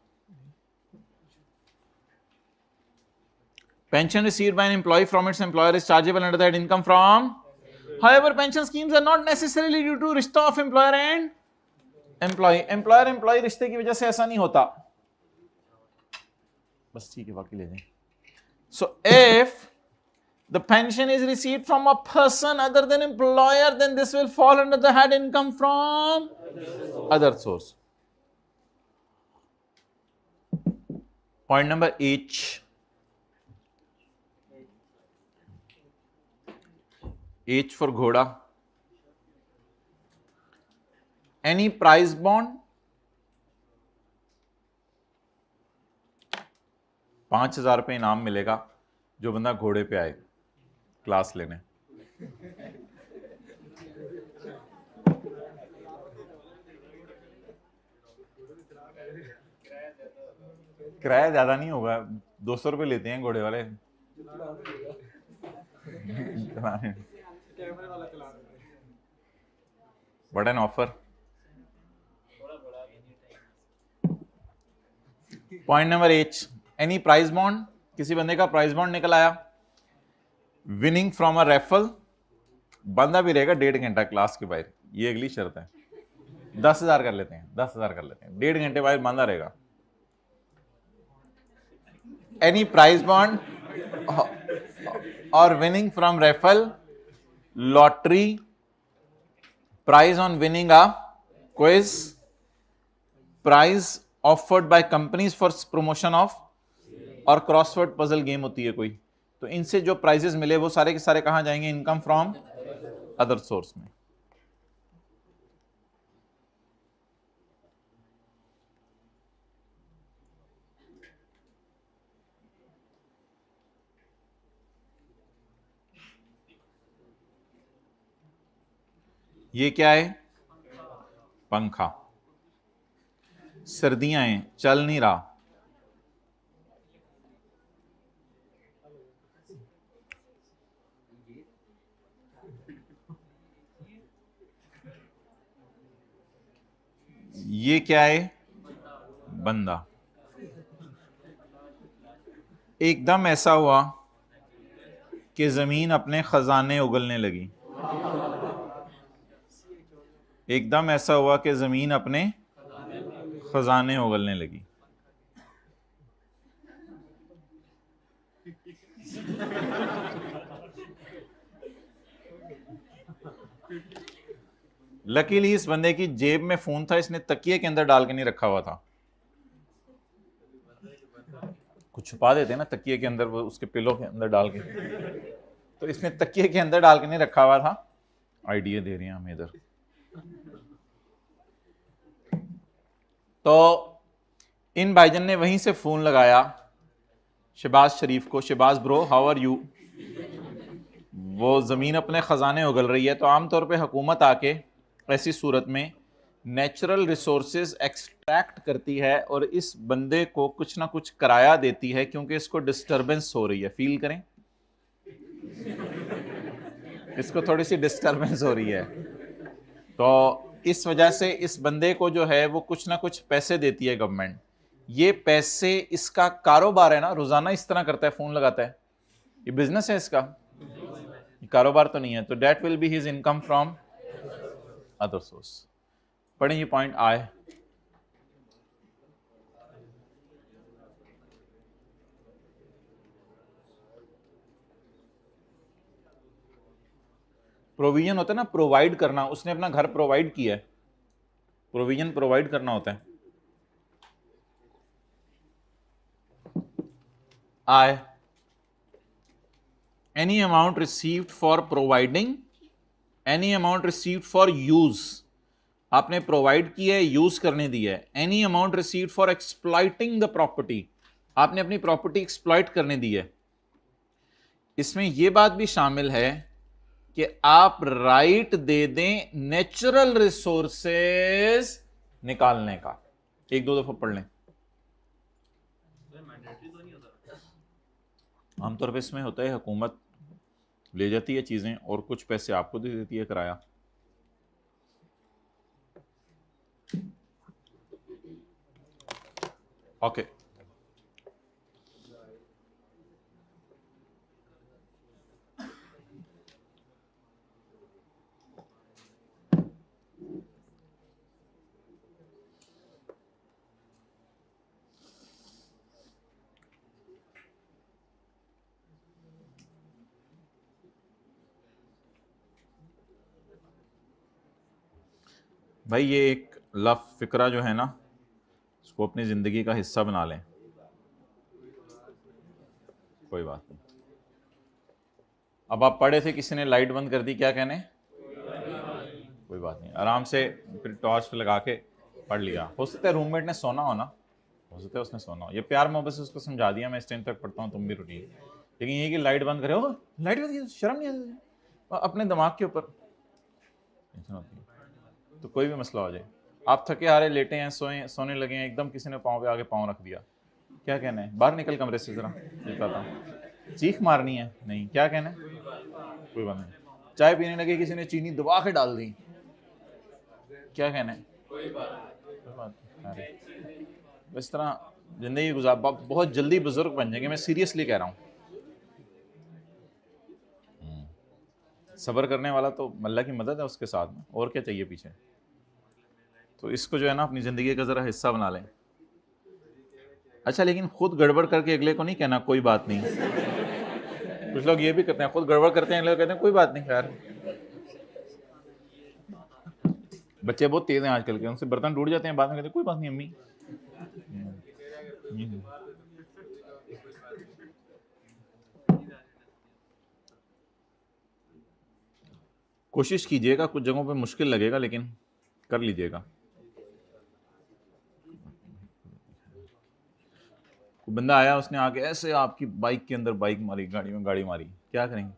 Pension received by an employee from its employer is chargeable under that income from. However, pension schemes are not necessarily due to रिश्ता of employer and employee. Employer employee रिश्ते की वजह से ऐसा नहीं होता। बस ठीक है, बाकी ले जाएं। So if the pension is received from a person other than employer, then this will fall under the head income from other source. Point number H. H for घोड़ा। Any prize bond 5,000 रुपये इनाम मिलेगा जो बंदा घोड़े पे आए class लेने। किराया ज्यादा नहीं होगा, 200 रुपये लेते हैं घोड़े वाले। What an offer. Point number H. Any prize bond, किसी बंदे का प्राइज बॉन्ड निकल आया। विनिंग फ्रॉम अ रेफल, बंदा भी रहेगा 1.5 घंटा क्लास के बाहर, ये अगली शर्त है। 10,000 कर लेते हैं, 10,000 कर लेते हैं, 1.5 घंटे बाद बंदा रहेगा। Any prize bond or winning from raffle, lottery, prize on winning a quiz, prize offered by companies for promotion of, और क्रॉसवर्ड पजल गेम होती है कोई, तो इनसे जो प्राइजेस मिले वो सारे के सारे कहां जाएंगे, इनकम फ्रॉम अदर सोर्स में। ये क्या है, पंखा। सर्दियां हैं, चल नहीं रहा, ये क्या है, बंदा। एकदम ऐसा हुआ कि जमीन अपने खजाने उगलने लगी, एकदम ऐसा हुआ कि जमीन अपने खजाने उगलने लगी। लकीली इस बंदे की जेब में फोन था, इसने तकिए के अंदर डाल के नहीं रखा हुआ था। कुछ छुपा देते हैं ना तकिए के अंदर, वो उसके पिलो के अंदर डाल के, तो इसने तकिए के अंदर डाल के नहीं रखा हुआ था। आइडिया दे रहे हैं हम इधर। तो इन भाईजन ने वहीं से फोन लगाया शहबाज शरीफ को, Shahbaz bro how are you. वो ज़मीन अपने ख़जाने उगल रही है, तो आमतौर पे हुकूमत आके ऐसी सूरत में नेचुरल रिसोर्सेज एक्सट्रैक्ट करती है और इस बंदे को कुछ ना कुछ किराया देती है, क्योंकि इसको डिस्टरबेंस हो रही है। फील करें, इसको थोड़ी सी डिस्टरबेंस हो रही है, तो इस वजह से इस बंदे को जो है वो कुछ ना कुछ पैसे देती है गवर्नमेंट। ये पैसे इसका कारोबार है ना, रोजाना इस तरह करता है, फोन लगाता है, ये बिजनेस है इसका, कारोबार तो नहीं है। तो that will be his income from other source. पढ़ें ये पॉइंट आए। प्रोविजन होता है ना, प्रोवाइड करना, उसने अपना घर प्रोवाइड किया है, प्रोविजन प्रोवाइड करना होता है। आय, any amount received for providing, any amount received for use, आपने प्रोवाइड किया है, यूज करने दी है। Any amount received for exploiting the property, आपने अपनी प्रॉपर्टी एक्सप्लॉइट करने दी है। इसमें यह बात भी शामिल है कि आप राइट दे दें नेचुरल रिसोर्सेस निकालने का। एक दो दफा पढ़ लें। आमतौर पर इसमें होता है हुकूमत ले जाती है चीजें और कुछ पैसे आपको दे देती है किराया। ओके, भाई ये एक लफ फिक्रा जो है ना, इसको अपनी जिंदगी का हिस्सा बना लें। कोई बात नहीं। अब आप पढ़े थे, किसी ने लाइट बंद कर दी, क्या कहने, कोई बात नहीं, आराम से फिर टॉर्च पे लगा के पढ़ लिया। हो सकता है रूममेट ने सोना हो ना, हो सकता है उसने सोना हो। ये प्यार मोहब्बत से उसको समझा दिया, मैं इस टाइम तक पढ़ता हूँ, तुम भी रूटीन। लेकिन ये कि लाइट बंद करे, हो लाइट बंद, शर्म नहीं आती अपने दिमाग के ऊपर, टेंशन होती है। तो कोई भी मसला हो जाए, आप थके हारे लेटे हैं, सोने लगे हैं, एकदम किसी ने पाँव पे आगे पाँव रख दिया, क्या कहना है, बाहर निकल कमरे से जरा, बताता हूँ। चीख मारनी है नहीं, क्या कहना है, कोई बात नहीं। चाय पीने लगे, किसी ने चीनी दबा के डाल दी, क्या कहना है, कोई बात नहीं। इस तरह जिंदगी गुजार, बहुत जल्दी बुजुर्ग बन जाएंगे, मैं सीरियसली कह रहा हूँ। सब्र करने वाला तो अल्लाह की मदद है उसके साथ में, और क्या चाहिए पीछे। तो इसको जो है ना अपनी ज़िंदगी का ज़रा हिस्सा बना लें। अच्छा, लेकिन खुद गड़बड़ करके अगले को नहीं कहना कोई बात नहीं। कुछ लोग ये भी करते हैं, खुद गड़बड़ करते हैं, अगले को कहते हैं कोई बात नहीं। खैर, बच्चे बहुत तेज हैं आजकल के, उनसे बर्तन टूट जाते हैं, बाद में कहते हैं कोई बात नहीं अम्मी। कोशिश कीजिएगा, कुछ जगहों पे मुश्किल लगेगा लेकिन कर लीजिएगा। कोई बंदा आया, उसने आके ऐसे आपकी बाइक के अंदर बाइक मारी, गाड़ी में गाड़ी मारी, क्या करेंगे।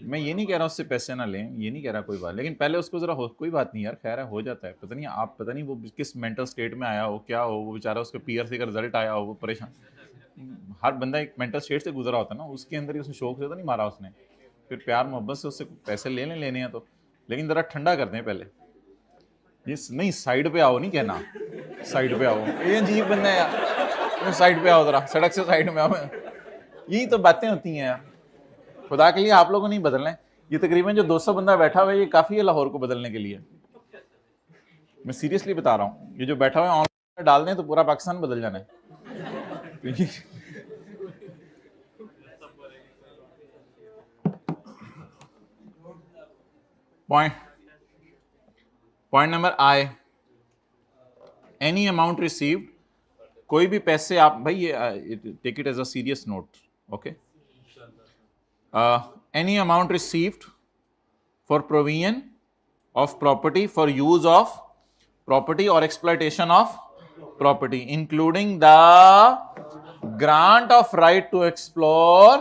मैं ये नहीं कह रहा उससे पैसे ना लें, ये नहीं कह रहा कोई बात, लेकिन पहले उसको जरा हो, कोई बात नहीं यार, खैर है, हो जाता है। पता नहीं आप, पता नहीं वो किस मेंटल स्टेट में आया हो, क्या हो, वो बेचारा उसका पीआरसी का रिजल्ट आया हो, वो परेशान। हर बंदा एक मेंटल स्टेट से गुजरा होता है ना, उसके अंदर ही उसने शौक से तो नहीं मारा उसने, फिर प्यार मोहब्बत से उससे पैसे लेने हैं तो, लेकिन ज़रा ठंडा कर दें पहले। ये नहीं, साइड पे आओ नहीं कहना, साइड पे आओ, ये अजीब बंदा है यार, साइड पे आओ, ज़रा सड़क से साइड में आओ। यही तो बातें होती हैं यार। खुदा के लिए आप लोगों को नहीं बदलना है। ये तकरीबन जो 200 बंदा बैठा हुआ है, ये काफ़ी है लाहौर को बदलने के लिए। मैं सीरियसली बता रहा हूँ, ये जो बैठा हुआ है ऑनलाइन डाल दें तो पूरा पाकिस्तान बदल जाना है। Point number I, any amount received, कोई भी पैसे आप भाई ये take it as a serious note, okay. Any amount received for provision of property for use of property और exploitation of property including the grant of right to explore,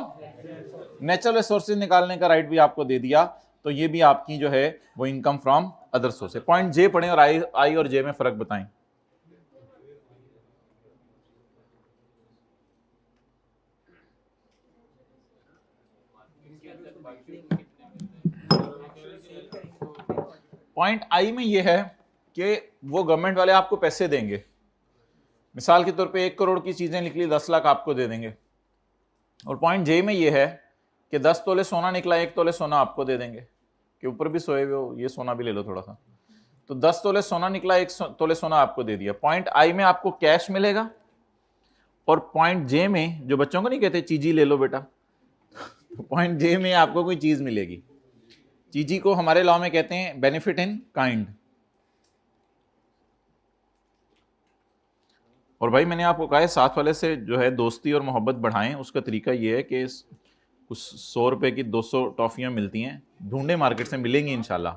natural resources निकालने का right भी आपको दे दिया, तो ये भी आपकी जो है वो इनकम फ्रॉम अदर सोर्स है। पॉइंट जे पढ़ें और आई और जे में फर्क बताएं। पॉइंट आई में ये है कि वो गवर्नमेंट वाले आपको पैसे देंगे, मिसाल के तौर पे 1 करोड़ की चीजें निकली 10 लाख आपको दे देंगे। और पॉइंट जे में ये है कि 10 तोले सोना निकला 1 तोले सोना आपको दे देंगे, कि ऊपर भी सोए हुए हो, ये सोना भी ले लो थोड़ा सा, तो 10 तोले सोना निकला 1 तोले सोना आपको दे दिया। पॉइंट आई में आपको कैश मिलेगा, और पॉइंट जे में जो बच्चों को नहीं कहते चीजी ले लो बेटा, तो पॉइंट जे में आपको कोई चीज मिलेगी। चीजी को हमारे लॉ में कहते हैं बेनिफिट इन काइंड। और भाई मैंने आपको कहा है साथ वाले से जो है दोस्ती और मोहब्बत बढ़ाएं, उसका तरीका ये है कि कुछ 100 रुपए की 200 टॉफियां मिलती हैं, ढूंढे मार्केट से मिलेंगी इंशाल्लाह,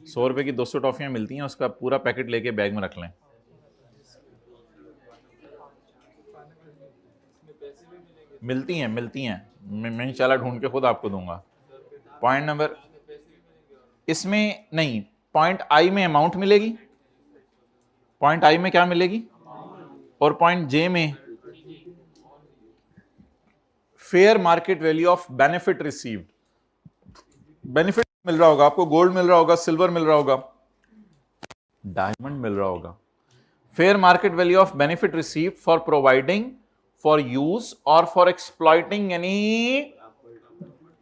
100 रुपए की 200 टॉफियां मिलती हैं, उसका पूरा पैकेट लेके बैग में रख लें। मिलती हैं मैं इंशाल्लाह ढूंढ के खुद आपको दूंगा। पॉइंट नंबर, इसमें नहीं, पॉइंट आई में अमाउंट मिलेगी, पॉइंट आई में क्या मिलेगी, और पॉइंट जे में fair market value of benefit received. Benefit मिल रहा होगा आपको, गोल्ड मिल रहा होगा, सिल्वर मिल रहा होगा, डायमंड मिल रहा होगा। Fair market value of benefit received for providing for use और for exploiting any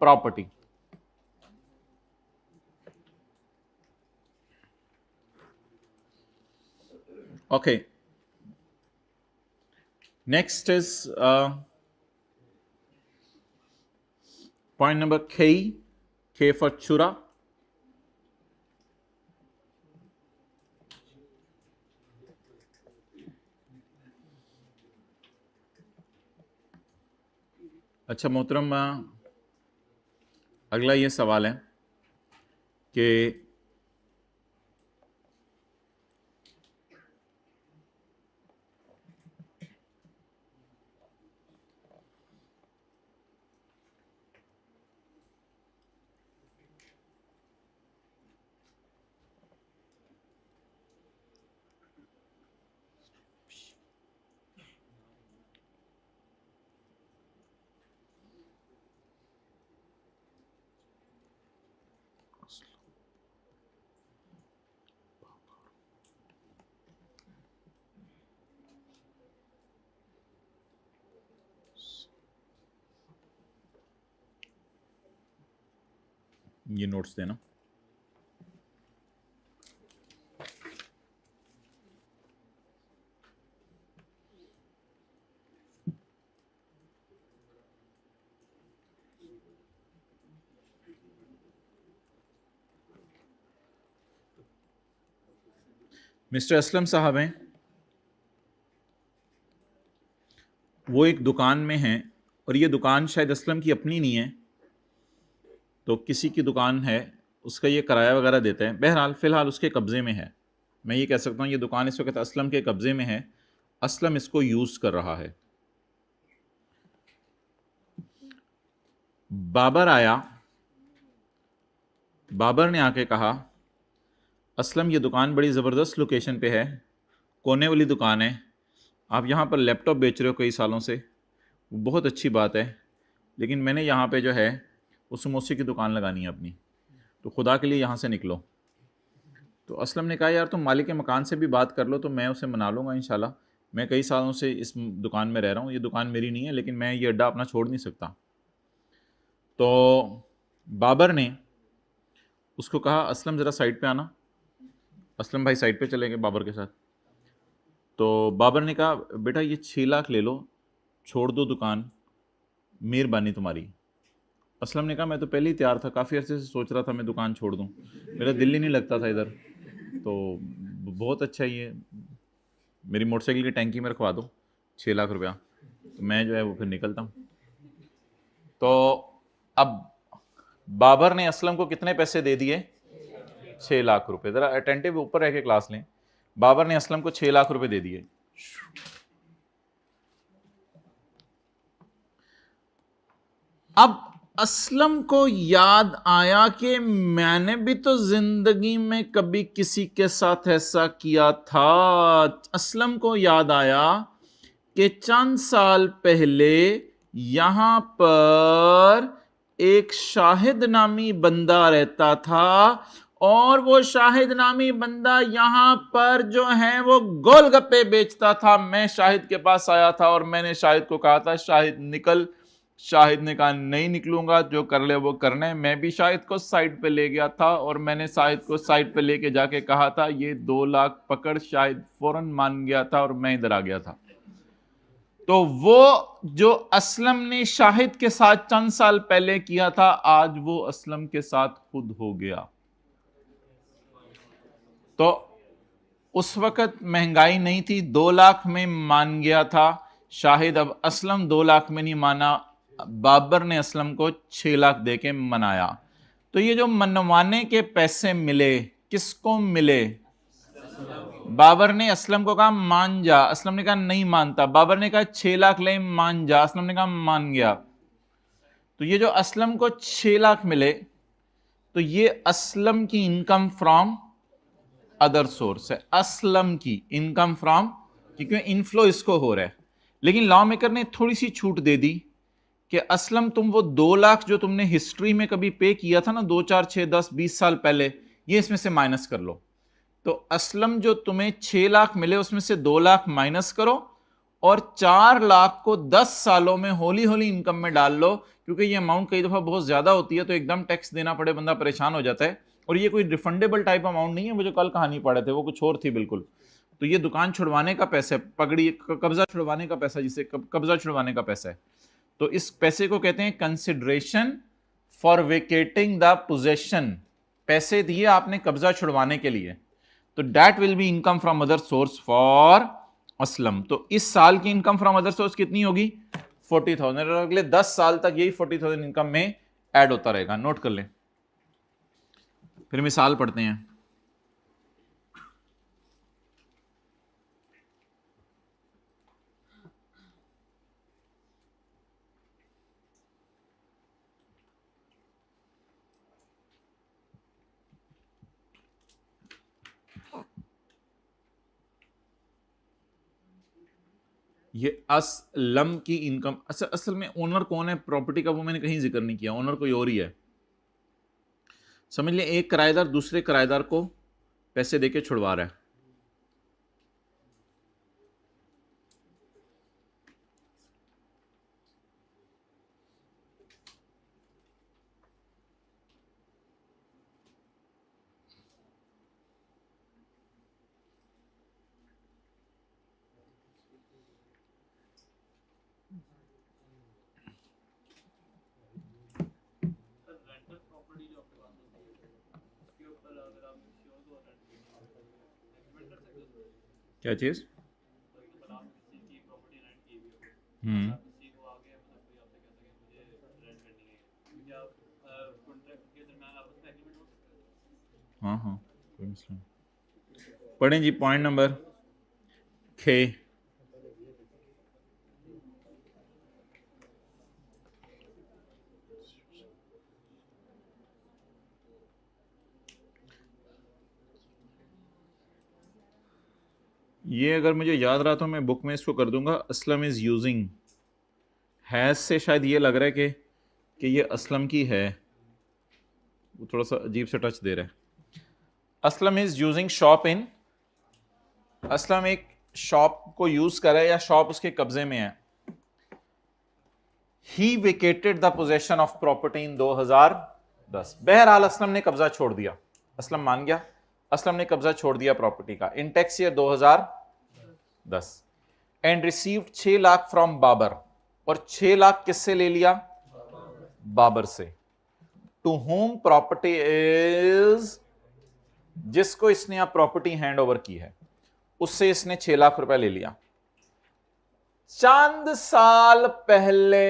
property. Okay, next is point number K for chura। अच्छा मोहतरम, अगला ये सवाल है कि ये नोट्स देना। मिस्टर असलम साहब हैं, वो एक दुकान में हैं, और ये दुकान शायद असलम की अपनी नहीं है, तो किसी की दुकान है, उसका ये किराया वगैरह देते हैं। बहरहाल फ़िलहाल उसके कब्ज़े में है, मैं ये कह सकता हूँ ये दुकान इस वक्त असलम के कब्ज़े में है, असलम इसको यूज़ कर रहा है। बाबर आया, बाबर ने आके कहा असलम ये दुकान बड़ी ज़बरदस्त लोकेशन पे है, कोने वाली दुकान है, आप यहाँ पर लैपटॉप बेच रहे हो कई सालों से, बहुत अच्छी बात है, लेकिन मैंने यहाँ पे जो है वो समोसे की दुकान लगानी है अपनी, तो खुदा के लिए यहाँ से निकलो। तो असलम ने कहा यार तुम मालिक के मकान से भी बात कर लो, तो मैं उसे मना लूँगा इंशाल्लाह, मैं कई सालों से इस दुकान में रह रहा हूँ, ये दुकान मेरी नहीं है, लेकिन मैं ये अड्डा अपना छोड़ नहीं सकता। तो बाबर ने उसको कहा असलम ज़रा साइड पे आना, असलम भाई साइड पे चले गए बाबर के साथ। तो बाबर ने कहा बेटा ये 6 लाख ले लो, छोड़ दो दुकान, मेहरबानी तुम्हारी। असलम ने कहा मैं तो पहले ही तैयार था, काफ़ी अरसे से सोच रहा था मैं दुकान छोड़ दूं, मेरा दिल ही नहीं लगता था इधर, तो बहुत अच्छा ये मेरी मोटरसाइकिल की टैंकी में रखवा दो 6 लाख रुपया, तो मैं जो है वो फिर निकलता हूँ। तो अब बाबर ने असलम को कितने पैसे दे दिए? 6 लाख रुपए। ज़रा अटेंटिव ऊपर रह के क्लास लें। बाबर ने असलम को 6 लाख रुपए दे दिए। अब असलम को याद आया कि मैंने भी तो जिंदगी में कभी किसी के साथ ऐसा किया था। असलम को याद आया कि चंद साल पहले यहां पर एक शाहिद नामी बंदा रहता था और वो शाहिद नामी बंदा यहां पर जो है वो गोलगप्पे बेचता था। मैं शाहिद के पास आया था और मैंने शाहिद को कहा था शाहिद निकल। शाहिद ने कहा नहीं निकलूंगा, जो कर ले वो करने। मैं भी शाहिद को साइड पे ले गया था और मैंने शाहिद को साइड पे लेके जाके कहा था ये 2 लाख पकड़। शाहिद फौरन मान गया था और मैं इधर आ गया था। तो वो जो असलम ने शाहिद के साथ चंद साल पहले किया था, आज वो असलम के साथ खुद हो गया। तो उस वक्त महंगाई नहीं थी, 2 लाख में मान गया था शाहिद। अब असलम 2 लाख में नहीं माना, बाबर ने असलम को 6 लाख देके मनाया। तो ये जो मनवाने के पैसे मिले किसको मिले? बाबर ने असलम को कहा मान जा, असलम ने कहा नहीं मानता। बाबर ने कहा 6 लाख ले मान जा, असलम ने कहा मान गया। तो ये जो असलम को 6 लाख मिले, तो ये असलम की इनकम फ्रॉम अदर सोर्स है। असलम की इनकम फ्रॉम, क्योंकि इनफ्लो इसको हो रहा है। लेकिन लॉ मेकर ने थोड़ी सी छूट दे दी कि असलम तुम वो 2 लाख जो तुमने हिस्ट्री में कभी पे किया था ना 2, 4, 6, 10, 20 साल पहले, ये इसमें से माइनस कर लो। तो असलम जो तुम्हें 6 लाख मिले उसमें से 2 लाख माइनस करो और 4 लाख को 10 सालों में होली होली इनकम में डाल लो, क्योंकि ये अमाउंट कई दफा बहुत ज्यादा होती है तो एकदम टैक्स देना पड़े बंदा परेशान हो जाता है। और ये कोई रिफंडेबल टाइप अमाउंट नहीं है, वो जो कल कहानी पढ़े थे वो कुछ और थी बिल्कुल। तो ये दुकान छुड़वाने का पैसा है, पगड़ी कब्जा छुड़वाने का पैसा, जिसे कब्जा छुड़वाने का पैसा है। तो इस पैसे को कहते हैं कंसिडरेशन फॉर वेकेटिंग द पोजेशन। पैसे दिए आपने कब्जा छुड़वाने के लिए, तो that will be income from other source for Aslam. तो इस साल की इनकम फ्रॉम अदर सोर्स कितनी होगी? 40,000। अगले 10 साल तक यही 40,000 इनकम में ऐड होता रहेगा। नोट कर लें। फिर मिसाल पढ़ते हैं। ये असलम की इनकम, अच्छा असल में ओनर कौन है प्रॉपर्टी का वो मैंने कहीं जिक्र नहीं किया, ओनर कोई और ही है। समझ लिया, एक किराएदार दूसरे किराएदार को पैसे देके छुड़वा रहा है। क्या चीज? हाँ हाँ कोई मसला नहीं। पढ़ें जी पॉइंट नंबर खे। ये अगर मुझे याद रहा तो मैं बुक में इसको कर दूंगा। असलम इज यूजिंग, हैज से शायद ये लग रहा है कि ये असलम की है, वो थोड़ा सा अजीब सा टच दे रहा है। Aslam is using shop in, Aslam एक शॉप को यूज कर रहा है या शॉप उसके कब्जे में है। He vacated the possession of property in 2010। बहरहाल असलम ने कब्जा छोड़ दिया, असलम मान गया। असलम ने कब्जा छोड़ दिया प्रॉपर्टी का in tax year 2010 and received 6 lakh from Babar, और 6 लाख किससे ले लिया? बाबर से। टू होम प्रॉपर्टी इज, जिसको इसने अब प्रॉपर्टी हैंड ओवर की है उससे इसने 6 लाख रुपए ले लिया। चंद साल पहले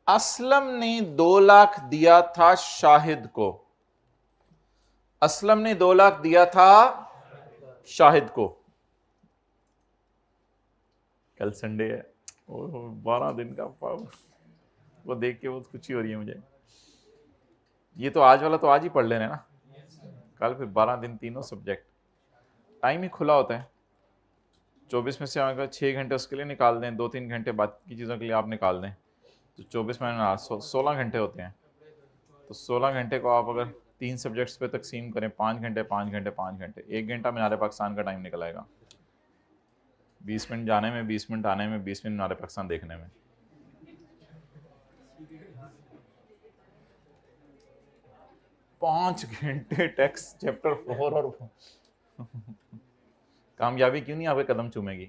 असलम ने 2 लाख दिया था शाहिद को, असलम ने 2 लाख दिया था शाहिद को। कल संडे है, 12 दिन का वो देख के बहुत खुशी हो रही है मुझे। ये तो आज वाला तो आज ही पढ़ लेना ना, कल फिर 12 दिन तीनों सब्जेक्ट, टाइम ही खुला होता है। 24 में से अगर 6 घंटे उसके लिए निकाल दें, 2-3 घंटे बाकी चीज़ों के लिए आप निकाल दें, तो 24 में 16 घंटे होते हैं। तो 16 घंटे को आप अगर 3 सब्जेक्ट्स पे तकसीम करें, 5 घंटे 5 घंटे 5 घंटे, 1 घंटा मीनार पाकिस्तान का टाइम निकल आएगा। 20 मिनट जाने में, 20 मिनट आने में, 20 मिनट मीनार पाकिस्तान देखने में। पाँच घंटे टेक्स्ट चैप्टर 4 और कामयाबी क्यों नहीं आपके कदम चूमेगी?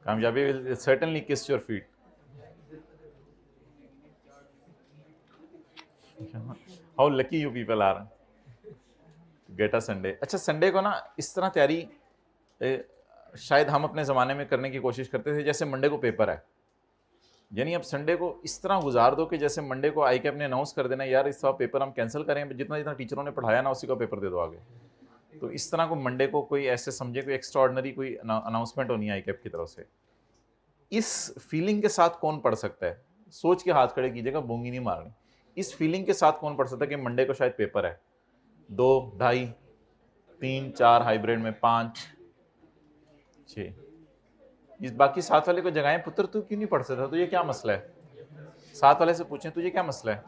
कामयाबी will certainly kiss your feet. How lucky you people are get a Sunday. अच्छा, संडे को ना इस तरह तैयारी शायद हम अपने ज़माने में करने की कोशिश करते थे जैसे मंडे को पेपर है। यानी अब संडे को इस तरह गुजार दो कि जैसे मंडे को आई कैप ने अनाउंस कर देना, यार इस बार पेपर हम कैंसिल करें, जितना जितना टीचरों ने पढ़ाया ना उसी का पेपर दे दो आगे। तो इस तरह को मंडे को कोई ऐसे समझे कोई एक्स्ट्राऑर्डिनरी कोई अनाउंसमेंट होनी है आई कैप की तरफ से। इस फीलिंग के साथ कौन पढ़ सकता है? सोच के हाथ खड़े कीजिएगा, बूंगी नहीं मारनी। इस फीलिंग के साथ कौन पढ़ सकता है कि मंडे को शायद पेपर है? 2, 2.5, 3, 4 हाइब्रिड में 5, 6। इस बाकी 7 वाले को जगाएं, पुत्र तू क्यों नहीं पढ़ सकता? तुझे क्या मसला है? 7 वाले से पूछें तुझे क्या मसला है?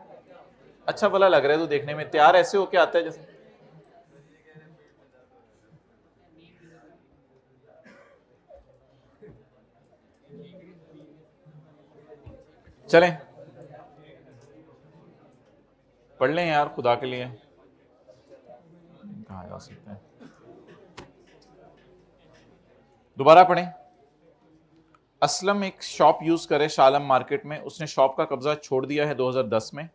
अच्छा भला लग रहा है तू देखने में, तैयार ऐसे होके आता है जैसे। चलें पढ़ लें यार खुदा के लिए, कहाँ जा सकते हैं? दोबारा पढ़ें। असलम एक शॉप यूज करे शालम मार्केट में, उसने शॉप का कब्जा छोड़ दिया है 2010 में,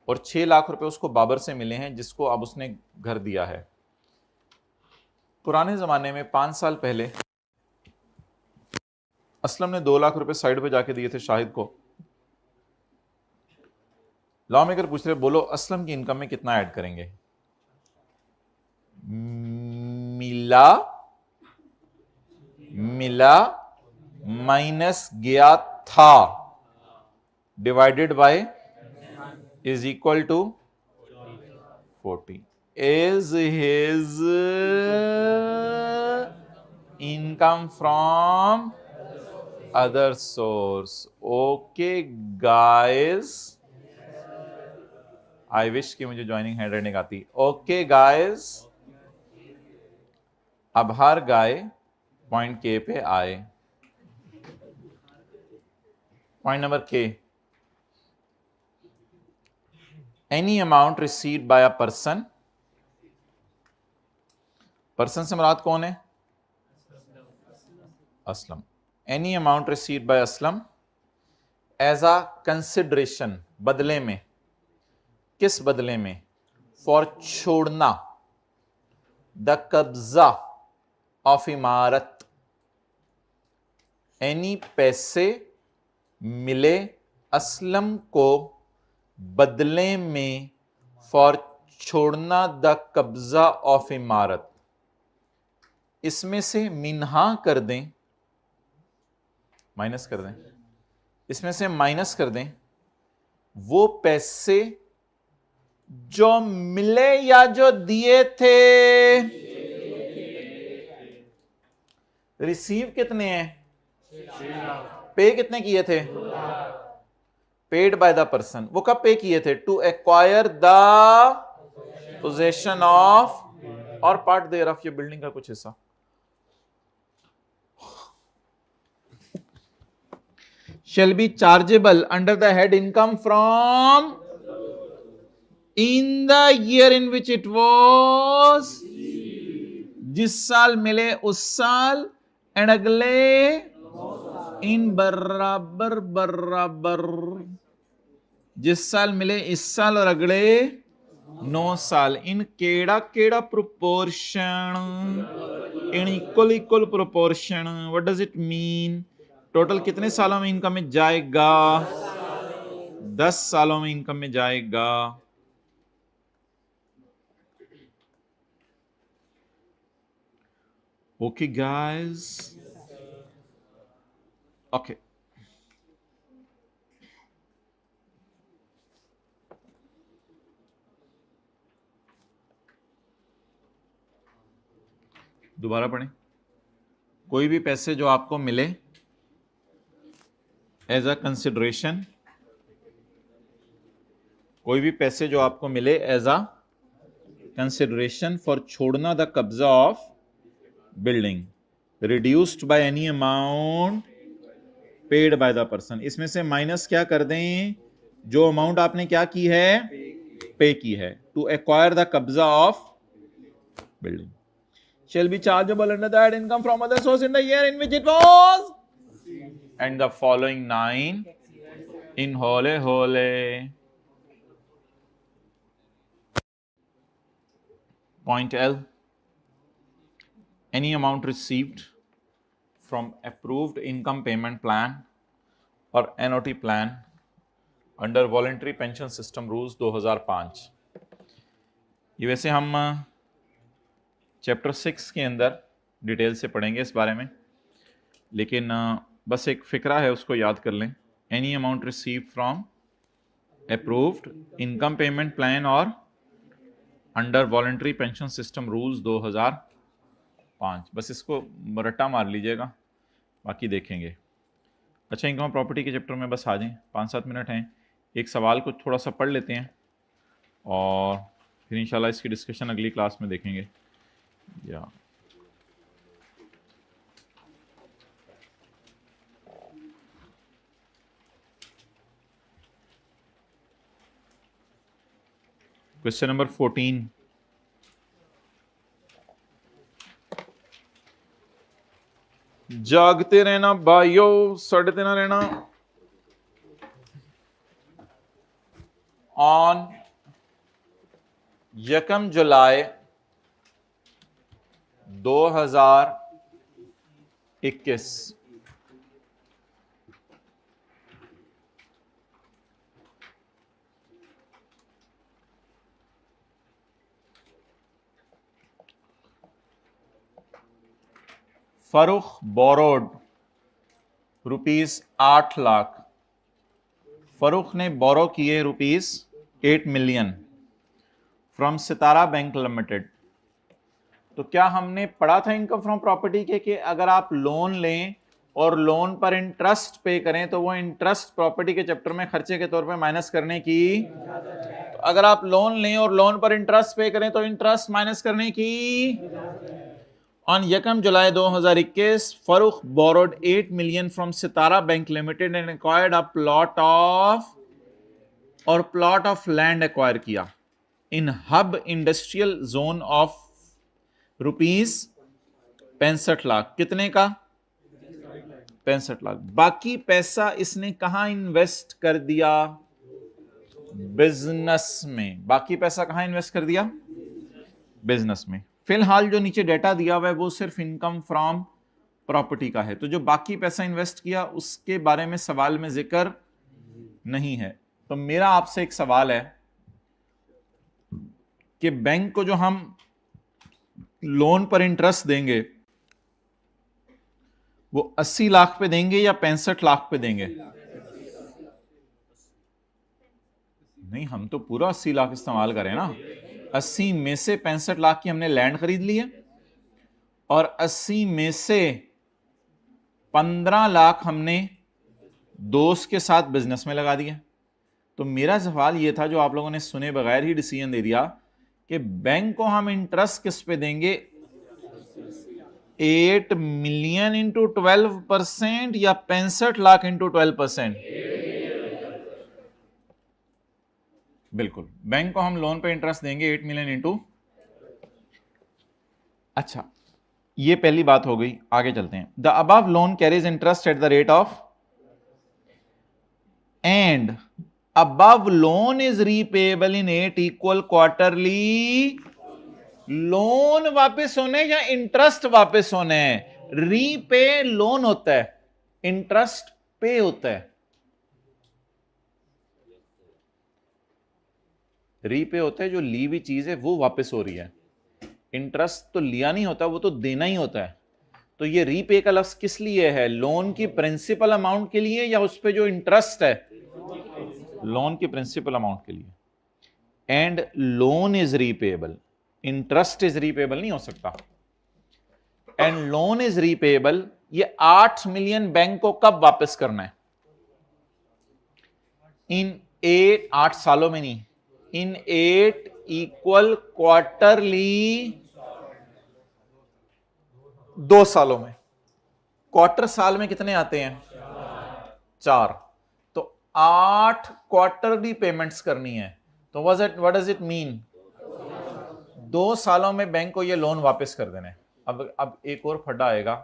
और 6 लाख रुपए उसको बाबर से मिले हैं जिसको अब उसने घर दिया है। पुराने जमाने में 5 साल पहले असलम ने 2 लाख रुपए साइड पे जाके दिए थे शाहिद को। लॉ मेकर पूछ रहे, बोलो असलम की इनकम में कितना ऐड करेंगे? मिला माइनस गया था divided by is equal to 40 is his income from other source. Okay guys, I wish कि मुझे ज्वाइनिंग हैंड राइटिंग आती। ओके गाइस, अब हर गाय पॉइंट के पे आए। Point number K, any amount received by a person, person से मुराद कौन है? Aslam. Any amount received by Aslam as a consideration, बदले में। किस बदले में? फॉर छोड़ना द कब्जा ऑफ इमारत। एनी पैसे मिले असलम को बदले में फॉर छोड़ना द कब्जा ऑफ इमारत। इसमें से मिन्हा कर दें, माइनस कर दें, इसमें से माइनस कर दें वो पैसे जो मिले या जो दिए थे। रिसीव कितने हैं? पे कितने किए थे? Paid by the person. वो कब पे किए थे? To acquire the possession of, or part there of, ये बिल्डिंग का कुछ हिस्सा। shall be chargeable under the head income from in the year in which it was, जिस साल मिले उस साल, एंड अगले इन बराबर बराबर, जिस साल मिले इस साल और अगले 9 साल, इन केड़ा केड़ा proportion, in equal equal proportion. What does it mean? Total कितने सालों में इनकम में जाएगा? 10 सालों में इनकम में जाएगा। ओके गाइस, ओके दोबारा पढ़ें। कोई भी पैसे जो आपको मिले एज अ कंसिडरेशन, कोई भी पैसे जो आपको मिले एज अ कंसिडरेशन फॉर छोड़ना द कब्जा of building, reduced by any amount paid by the person. इसमें से माइनस क्या कर दें? जो अमाउंट आपने क्या की है? पे की है। टू एक्वायर द कब्जा of building shall be chargeable under that income from other source in the year in which it was, and the following 9 in whole whole. Point L, any amount received from approved income payment plan or NOT plan under voluntary pension system rules 2005। ये वैसे हम chapter 6 के अंदर detail से पढ़ेंगे इस बारे में, लेकिन बस एक फिक्रा है उसको याद कर लें। Any amount receive from approved income payment plan और under voluntary pension system rules 2005, बस इसको रट्टा मार लीजिएगा, बाकी देखेंगे। अच्छा, इनकम प्रॉपर्टी के चैप्टर में बस आ जाएं, 5-7 मिनट हैं, एक सवाल को थोड़ा सा पढ़ लेते हैं और फिर इंशाल्लाह इसकी डिस्कशन अगली क्लास में देखेंगे। या क्वेश्चन नंबर 14, जागते रहना भाइयों, सड़ते ना रहना। On 1 July 2021 Farrukh borrowed ₹8 lakh. Farrukh ने बोरो किए ₹8 million from Sitara bank limited. तो क्या हमने पढ़ा था इनकम फ्रॉम प्रॉपर्टी के कि अगर आप लोन लें और लोन पर इंटरेस्ट पे करें तो वो इंटरेस्ट प्रॉपर्टी के चैप्टर में खर्चे के तौर पे माइनस करने की, तो अगर आप लोन लें और लोन पर इंटरेस्ट पे करें तो इंटरेस्ट माइनस करने की। On 1 July 2021 Farrukh borrowed 8 million from Sitara bank limited and acquired a plot of land acquire किया in Hub industrial zone of ₹65 lakh. कितने का? 65 लाख। बाकी पैसा इसने कहां इन्वेस्ट कर दिया? बिजनेस में। बाकी पैसा कहां इन्वेस्ट कर दिया? बिजनेस में। फिलहाल जो नीचे डेटा दिया हुआ है वो सिर्फ इनकम फ्रॉम प्रॉपर्टी का है, तो जो बाकी पैसा इन्वेस्ट किया उसके बारे में सवाल में जिक्र नहीं है। तो मेरा आपसे एक सवाल है कि बैंक को जो हम लोन पर इंटरेस्ट देंगे वो 80 लाख पे देंगे या 65 लाख पे देंगे? नहीं, हम तो पूरा 80 लाख इस्तेमाल करें ना। 80 में से 65 लाख की हमने लैंड खरीद ली है और 80 में से 15 लाख हमने दोस्त के साथ बिजनेस में लगा दिया। तो मेरा सवाल यह था, जो आप लोगों ने सुने बगैर ही डिसीजन दे दिया, कि बैंक को हम इंटरेस्ट किस पे देंगे? 8 मिलियन इंटू 12% या 65 लाख इंटू 12%? बिल्कुल, बैंक को हम लोन पे इंटरेस्ट देंगे 8 मिलियन इंटू। अच्छा, ये पहली बात हो गई, आगे चलते हैं। The above loan carries interest at the rate of, and above loan is repayable in 8 equal quarterly। Loan वापस होने या इंटरेस्ट वापस होने? रीपे लोन होता है, इंटरेस्ट पे होता है। रीपे होता है, जो ली हुई चीज है वो वापस हो रही है। इंटरेस्ट तो लिया नहीं होता, वो तो देना ही होता है। तो ये रीपे का लफ्ज किस लिए है? लोन की प्रिंसिपल अमाउंट के लिए या उस पे जो इंटरेस्ट है? लोन की प्रिंसिपल अमाउंट के लिए। And loan is repayable, interest is repayable नहीं हो सकता। एंड लोन इज रीपेएबल, ये 8 मिलियन बैंक को कब वापस करना है? इन 8 सालों में नहीं, इन 8 इक्वल क्वार्टरली, 2 सालों में। क्वार्टर साल में कितने आते हैं? 4। तो 8 क्वार्टरली पेमेंट्स करनी है। तो व्हाट डज इट मीन? 2 सालों में बैंक को ये लोन वापस कर देना है। अब एक और फड्डा आएगा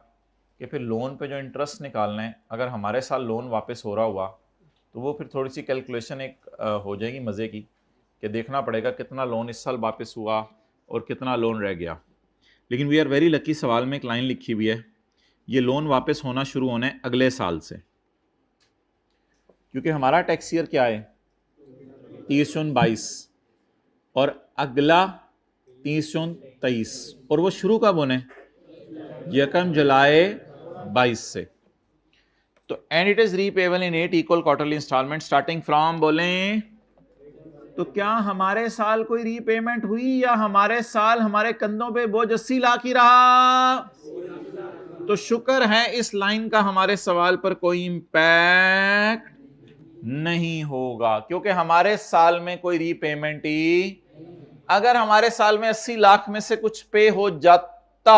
कि फिर लोन पे जो इंटरेस्ट निकालना है, अगर हमारे साल लोन वापस हो रहा हुआ तो वो फिर थोड़ी सी कैलकुलेशन एक हो जाएगी मजे की, कि देखना पड़ेगा कितना लोन इस साल वापस हुआ और कितना लोन रह गया। लेकिन वी आर वेरी लकी, सवाल में एक लाइन लिखी हुई है, ये लोन वापस होना शुरू होना है अगले साल से, क्योंकि हमारा टैक्स ईयर क्या है? 30/22 और अगला 30/23, और वो शुरू कब होने? 1 जुलाई 22 से। तो and it is repayable in 8 equal quarterly instalment starting from, बोलें तो क्या हमारे साल कोई रीपेमेंट हुई या हमारे साल हमारे कंधों पे बोझ 80 लाख ही रहा? तो शुक्र है इस लाइन का हमारे सवाल पर कोई इंपैक्ट नहीं होगा, क्योंकि हमारे साल में कोई रीपेमेंट ही, अगर हमारे साल में 80 लाख में से कुछ पे हो जाता,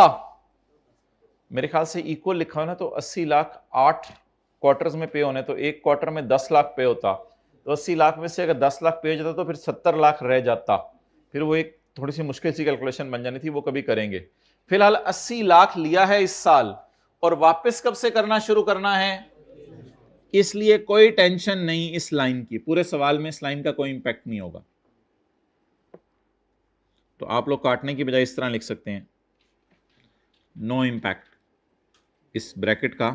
मेरे ख्याल से इक्वल लिखा हो ना, तो 80 लाख 8 क्वार्टर्स में पे होने, तो एक क्वार्टर में 10 लाख पे होता, तो 80 लाख में से अगर 10 लाख पे हो जाता तो फिर 70 लाख रह जाता। फिर वो एक थोड़ी सी मुश्किल सी कैलकुलेशन बन जानी थी, वो कभी करेंगे। फिलहाल 80 लाख लिया है इस साल, और वापस कब से करना शुरू करना है, इसलिए कोई टेंशन नहीं इस लाइन की, पूरे सवाल में इस लाइन का कोई इंपैक्ट नहीं होगा। तो आप लोग काटने की बजाय इस तरह लिख सकते हैं, नो इंपैक्ट इस ब्रैकेट का,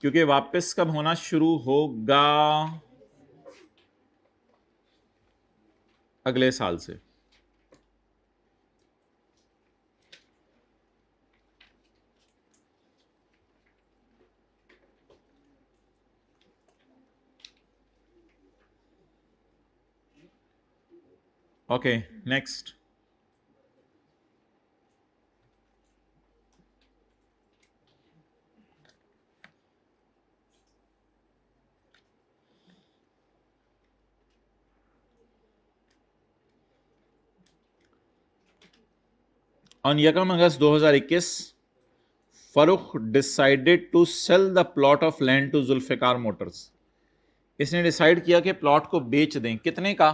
क्योंकि वापस कब होना शुरू होगा? अगले साल से। Okay, next. On 1 August 2021, Farrukh decided to sell the plot of land to Zulfiqar motors. इसने डिसाइड किया कि प्लॉट को बेच दें। कितने का?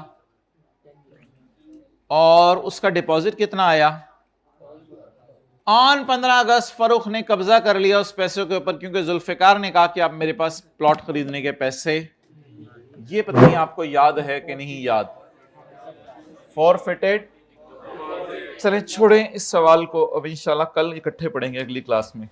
और उसका डिपॉजिट कितना आया? ऑन 15 अगस्त फरूख ने कब्जा कर लिया उस पैसे के ऊपर, क्योंकि जुल्फिकार ने कहा कि आप मेरे पास प्लॉट खरीदने के पैसे, ये पता नहीं आपको याद है कि नहीं याद, फॉरफिटेड। चलें छोड़ें इस सवाल को, अब इंशाल्लाह कल इकट्ठे पढ़ेंगे अगली क्लास में।